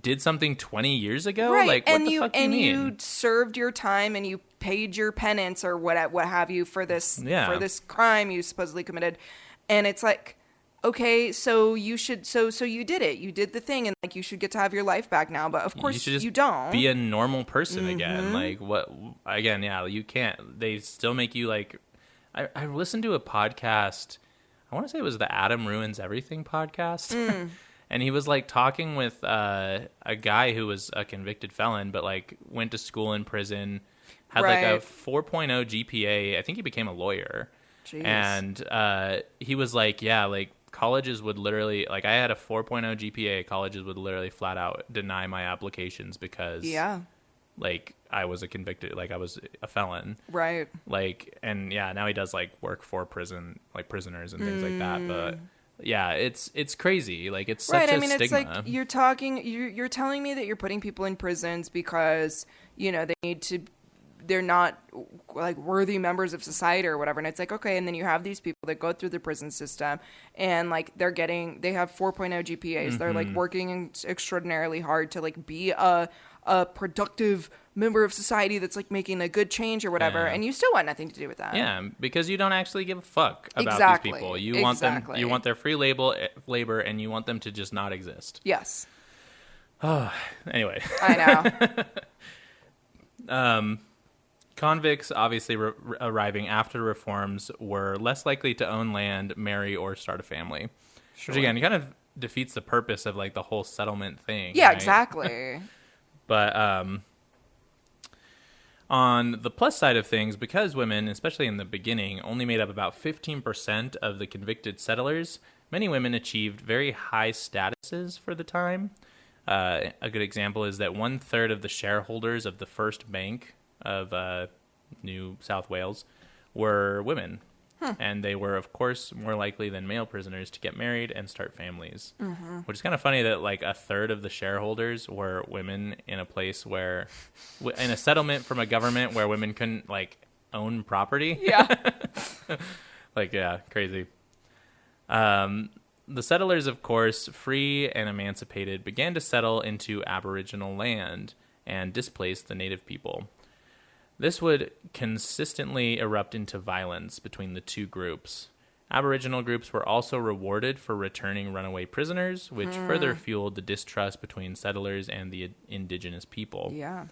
did something 20 years ago. Right. Like, what the fuck do you mean? You served your time and you paid your penance or what have you for this crime you supposedly committed, and it's like, okay, so you should, so you did it. You did the thing, and like you should get to have your life back now. But of course, you don't. Be a normal person again. Like, what? Again, yeah, you can't. They still make you like. I listened to a podcast. I want to say it was the Adam Ruins Everything podcast, and he was like talking with a guy who was a convicted felon, but like went to school in prison, had like a 4.0 GPA. I think he became a lawyer. Jeez. And he was like, yeah, like. Colleges would literally, like, I had a 4.0 GPA. Colleges would literally flat out deny my applications because, like, I was a convicted, like, I was a felon. Right. Like, and yeah, now he does, like, work for prisoners and things like that. But yeah, it's crazy. Like, it's such a stigma. It's like you're telling me that you're putting people in prisons because, they need to they're not like worthy members of society or whatever. And it's like, okay. And then you have these people that go through the prison system and like they have 4.0 GPAs. They're like working extraordinarily hard to like be a productive member of society that's like making a good change or whatever, and you still want nothing to do with that. Yeah, because you don't actually give a fuck about Exactly. these people. You want them. You want their free labor, and you want them to just not exist. Yes. Anyway. I know. Convicts, obviously arriving after reforms, were less likely to own land, marry, or start a family. Sure. Which again, kind of defeats the purpose of like the whole settlement thing. Yeah, right? exactly. But on the plus side of things, because women, especially in the beginning, only made up about 15% of the convicted settlers, many women achieved very high statuses for the time. A good example is that 1/3 of the shareholders of the first bank of New South Wales were women. And they were, of course, more likely than male prisoners to get married and start families. Which is kind of funny that like 1/3 of the shareholders were women in a place where, in a settlement from a government where women couldn't like own property. Yeah. Like, yeah, crazy. The settlers, of course, free and emancipated, began to settle into Aboriginal land and displace the native people. This would consistently erupt into violence between the two groups. Aboriginal groups were also rewarded for returning runaway prisoners, which further fueled the distrust between settlers and the indigenous people. Yeah.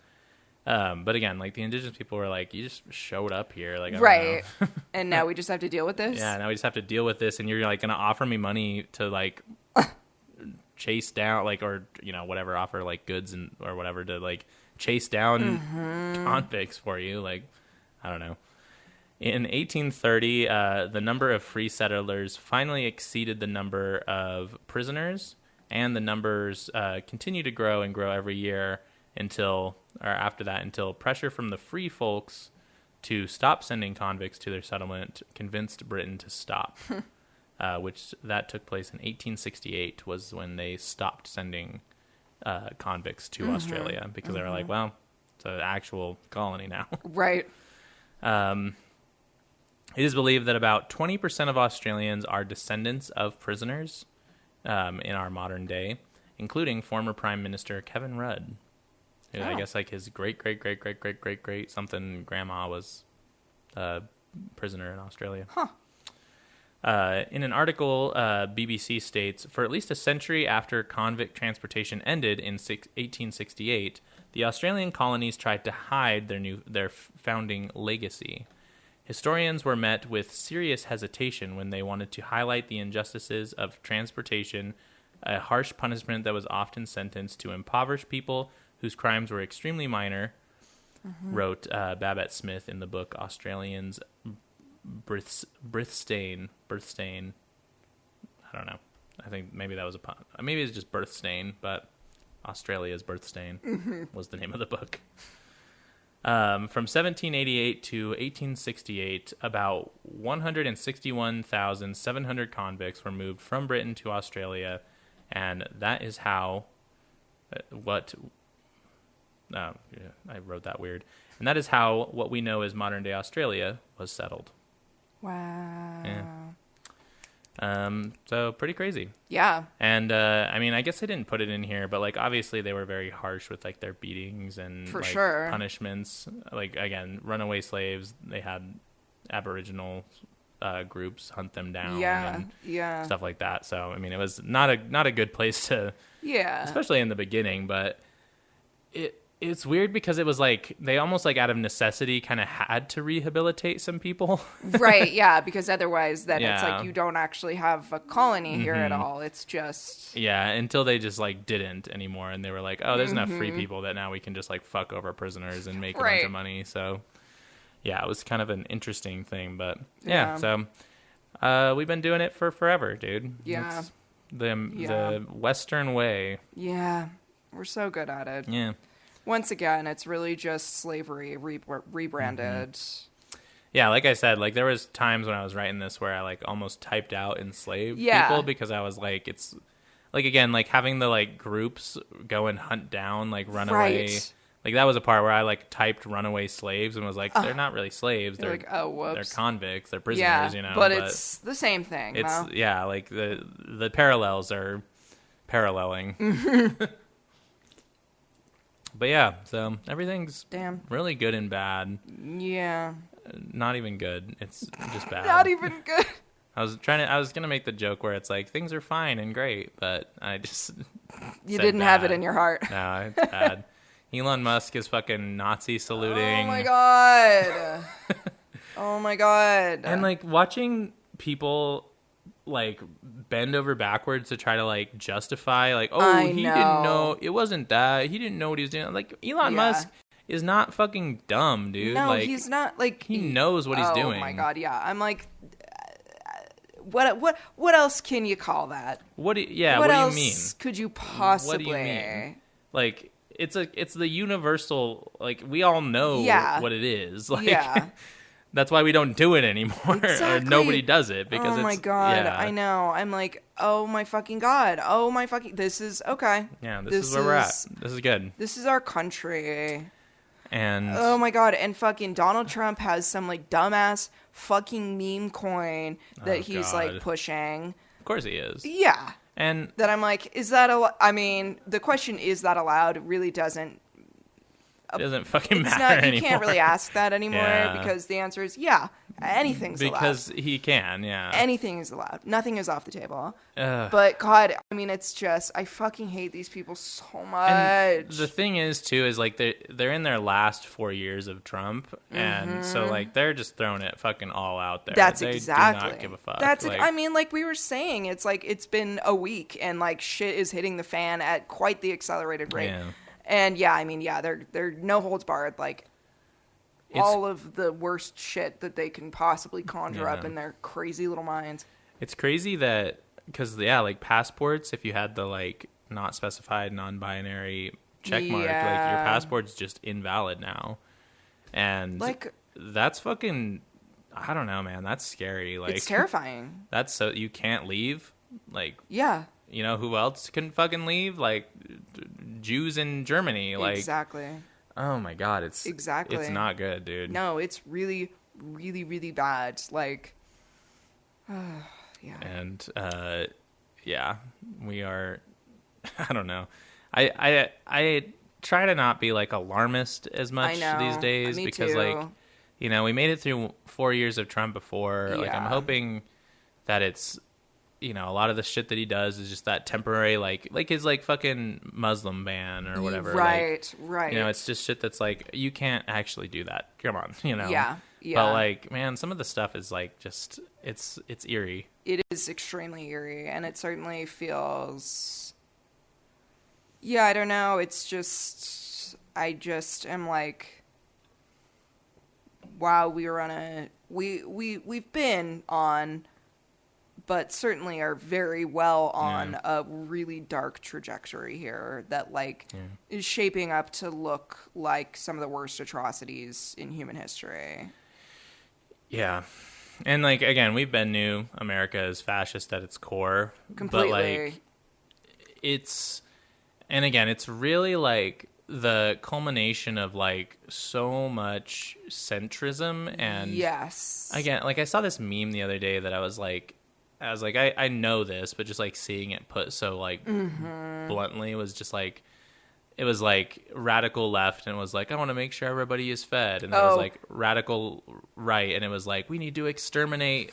But again, like the indigenous people were like, you just showed up here. Like, I don't Right. know. And now we just have to deal with this? Yeah, now we just have to deal with this, and you're like going to offer me money to like chase down, like, or, you know, whatever, offer like goods and or whatever to like chase down convicts for you. Like, I don't know. In 1830, the number of free settlers finally exceeded the number of prisoners, and the numbers continue to grow and grow every year until pressure from the free folks to stop sending convicts to their settlement convinced Britain to stop, which that took place in 1868 was when they stopped sending convicts to Australia because they were like, well, it's an actual colony now. Right. It is believed that about 20% of Australians are descendants of prisoners in our modern day, including former Prime Minister Kevin Rudd. Who I guess like his great something grandma was a prisoner in Australia. In an article, BBC states, for at least a century after convict transportation ended in 1868, the Australian colonies tried to hide their founding legacy. Historians were met with serious hesitation when they wanted to highlight the injustices of transportation, a harsh punishment that was often sentenced to impoverish people whose crimes were extremely minor, wrote Babette Smith in the book Australians' Birthstain. I don't know. I think maybe that was a pun. Maybe it's just Birthstain, but Australia's Birthstain was the name of the book. From 1788 to 1868, about 161,700 convicts were moved from Britain to Australia, and that is how I wrote that weird. And that is how what we know as modern-day Australia was settled. Wow. Yeah. So pretty crazy. Yeah. And I mean, I guess I didn't put it in here, but like obviously they were very harsh with like their beatings and For like sure. punishments. Like again, runaway slaves. They had Aboriginal groups hunt them down. And stuff like that. So I mean, it was not a good place to. Yeah. Especially in the beginning, but it's weird because it was like they almost like out of necessity kind of had to rehabilitate some people. Right, yeah, because otherwise then it's like you don't actually have a colony here at all. It's just... Yeah, until they just like didn't anymore and they were like, oh, there's enough free people that now we can just like fuck over prisoners and make a bunch of money. So yeah, it was kind of an interesting thing, but so we've been doing it for forever, dude. Yeah. It's the Western way. Yeah, we're so good at it. Yeah. Once again, it's really just slavery rebranded. Yeah, like I said, like there was times when I was writing this where I like almost typed out enslaved people because I was like, it's like again like having the like groups go and hunt down like runaway Like, that was a part where I, like, typed runaway slaves and was like, they're not really slaves. You're They're like, oh, whoops. They're convicts. They're prisoners, Yeah, you know. but it's the same thing. It's, huh? yeah, like, the parallels are paralleling. But yeah, so everything's Damn. really good and bad. Yeah. Not even good. It's just bad. Not even good. I was gonna make the joke where it's like things are fine and great, but I just You said didn't have it bad. in your heart. No, it's bad. Elon Musk is fucking Nazi saluting. Oh my god. Oh my god. And like watching people like bend over backwards to try to like justify like, oh, I he know. didn't know, it wasn't that, he didn't know what he was doing. Like, Elon Yeah. Musk is not fucking dumb, dude. No, like, he's not like he knows what he's doing. Oh my god, yeah. I'm like what else can you call that? What do you else mean? could you possibly? What do you mean? Like, it's the universal, like, we all know Yeah. what it is. Like, Yeah. that's why we don't do it anymore. Or Exactly. nobody does it because oh my it's, god, yeah. I know. I'm like, oh my fucking god. Oh my fucking. This is okay. Yeah, this is where we're at. This is good. This is our country. And Oh my god, and fucking Donald Trump has some like dumbass fucking meme coin that Oh, he's God. like pushing. of course he is. Yeah. And That I'm like, is that I mean, the question is that allowed? It really doesn't. it doesn't fucking It's matter not. You anymore. can't really ask that anymore Yeah. because the answer is yeah. Anything's allowed. because he can, yeah. Anything is allowed. Nothing is off the table. Ugh. But God, I mean, it's just I fucking hate these people so much. And the thing is too is like they're in their last 4 years of Trump, and so like they're just throwing it fucking all out there. That's they exactly. do not give a fuck. That's like, I mean, like we were saying, it's like it's been a week and like shit is hitting the fan at quite the accelerated rate. Yeah. And yeah, I mean, yeah, they're no holds barred, like all of the worst shit that they can possibly conjure up Yeah. in their crazy little minds. It's crazy that because like passports, if you had the like not specified non-binary check mark, like your Yeah. passport's just invalid now, and Like that's fucking, I don't know, man. That's scary. Like, it's terrifying. That's so you can't leave. Like, Yeah, you know who else can fucking leave? Like Jews in Germany. Like, exactly. oh my god, it's Exactly. It's not good, dude. No, it's really, really, really bad. Like, yeah. And yeah, we are. I don't know. I try to not be like alarmist as much I know. these days Me because too. like, you know, we made it through 4 years of Trump before. Like, I'm Yeah. hoping that it's, you know, a lot of the shit that he does is just that temporary, like his like fucking Muslim ban or whatever. Right, Like, right. you know, it's just shit that's like, you can't actually do that. Come on, you know. Yeah, yeah. But like, man, some of the stuff is like just it's eerie. It is extremely eerie, and it certainly feels. Yeah, I don't know. It's just, I just am like, wow, we were on a we've been on, but certainly are very well on a really dark trajectory here that like is shaping up to look like some of the worst atrocities in human history. Yeah. And like, again, we've been new. America is fascist at its core. Completely. But like, it's, and again, it's really like the culmination of like so much centrism. And Yes. again, like I saw this meme the other day that I was like, I know this, but just like seeing it put so like bluntly was just like, it was like radical left and it was like, I want to make sure everybody is fed. And then it was like radical right. And it was like, we need to exterminate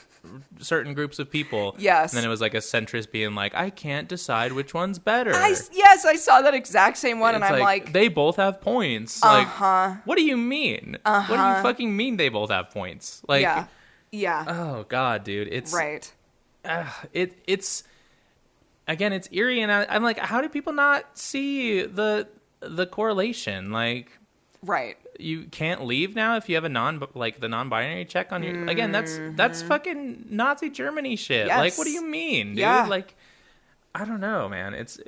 certain groups of people. Yes. And then it was like a centrist being like, I can't decide which one's better. Yes, I saw that exact same one, and It's I'm like, they both have points. Like, what do you mean? What do you fucking mean they both have points? Like, yeah, oh God, dude. It's right. It's again, it's eerie, and I'm like, how do people not see the correlation? Like, Right. you can't leave now if you have a the non-binary check on your. Again, that's fucking Nazi Germany shit. Yes. Like, what do you mean, dude? Yeah. Like, I don't know, man. It's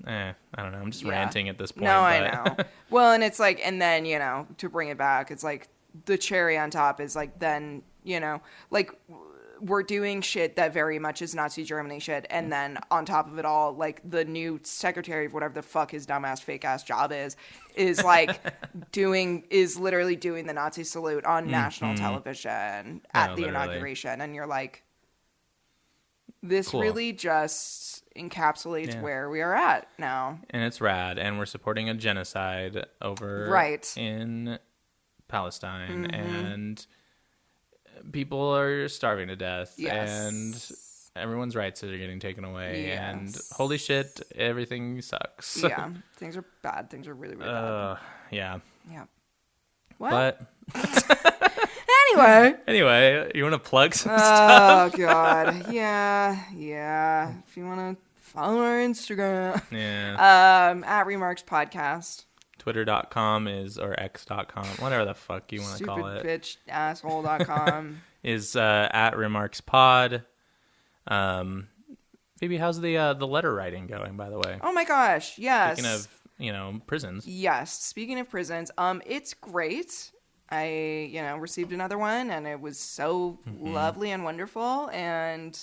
I don't know. I'm just ranting at this point. No, but... I know. Well, and it's like, and then, to bring it back, it's like the cherry on top is like, then, like we're doing shit that very much is Nazi Germany shit, and then on top of it all, like the new secretary of whatever the fuck his dumbass fake ass job is like is literally doing the Nazi salute on national television at the inauguration, and you're like, this really just encapsulates where we are at now, and it's rad, and we're supporting a genocide over in Palestine, and people are starving to death, and everyone's rights are getting taken away, and holy shit, everything sucks. Yeah, things are bad. Things are really, really bad. Yeah. What? But anyway, you want to plug some stuff? Oh god, yeah. If you want to follow our Instagram, at Remarks Podcast. Twitter.com or x.com, whatever the fuck you want to call it. Stupid bitch asshole.com is at Remarks Pod. Phoebe, how's the letter writing going, by the way? Oh my gosh, yes. Speaking of prisons. Yes, speaking of prisons, it's great. I, received another one, and it was so lovely and wonderful, and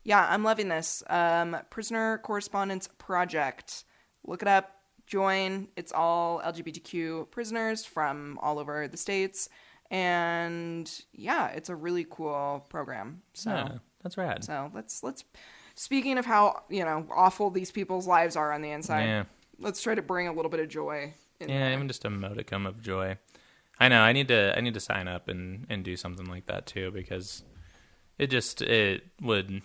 yeah, I'm loving this. Prisoner Correspondence Project. Look it up. Join. It's all LGBTQ prisoners from all over the states, and yeah, it's a really cool program. So that's rad. So let's speaking of how awful these people's lives are on the inside, let's try to bring a little bit of joy in there. Even just a modicum of joy. I know I need to sign up and do something like that too, because it would,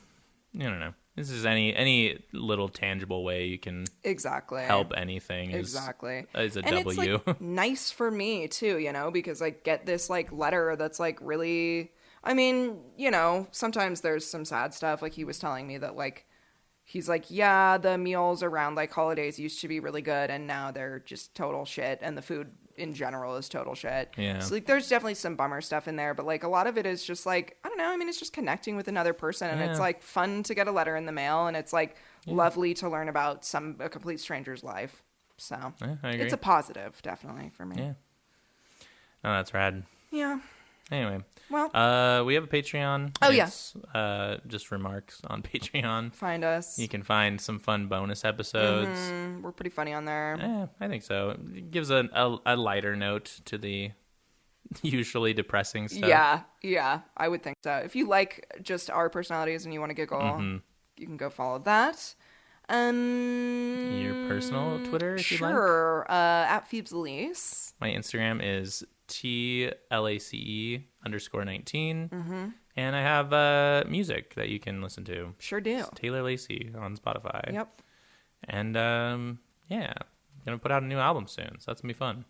I don't know. This is any little tangible way you can help anything is a W. It's like nice for me too, because I get this like letter that's like really, I mean, sometimes there's some sad stuff. Like he was telling me that like, he's like, yeah, the meals around like holidays used to be really good and now they're just total shit, and the food in general is total shit. Yeah. So like there's definitely some bummer stuff in there, but like a lot of it is just like, I don't know, I mean, it's just connecting with another person, and it's like fun to get a letter in the mail, and it's like lovely to learn about a complete stranger's life. So I agree. It's a positive, definitely, for me. Yeah. Oh, that's rad. Yeah. Anyway, well, we have a Patreon. Oh, it's, just Remarks on Patreon. Find us. You can find some fun bonus episodes. We're pretty funny on there. I think so. It gives a lighter note to the usually depressing stuff. Yeah, I would think so. If you like just our personalities and you want to giggle, you can go follow that. Your personal Twitter, if you'd like? Sure. At Phoebe's Elise. My Instagram is TLACE_19. And I have music that you can listen to. Sure do. It's Taylor Lacey on Spotify. Yep. And I'm gonna put out a new album soon, so that's gonna be fun.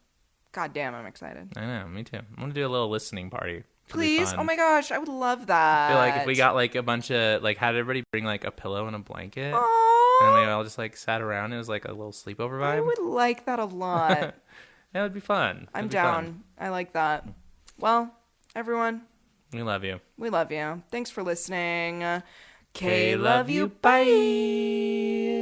God damn, I'm excited. I know, me too. I'm gonna do a little listening party. Please? Oh my gosh, I would love that. I feel like if we got like a bunch of had everybody bring like a pillow and a blanket, Aww. and we all just like sat around, it was like a little sleepover vibe. I would like that a lot. That would be fun. I'm down. Fun. I like that. Well, everyone, we love you. We love you. Thanks for listening. K, love you. Bye.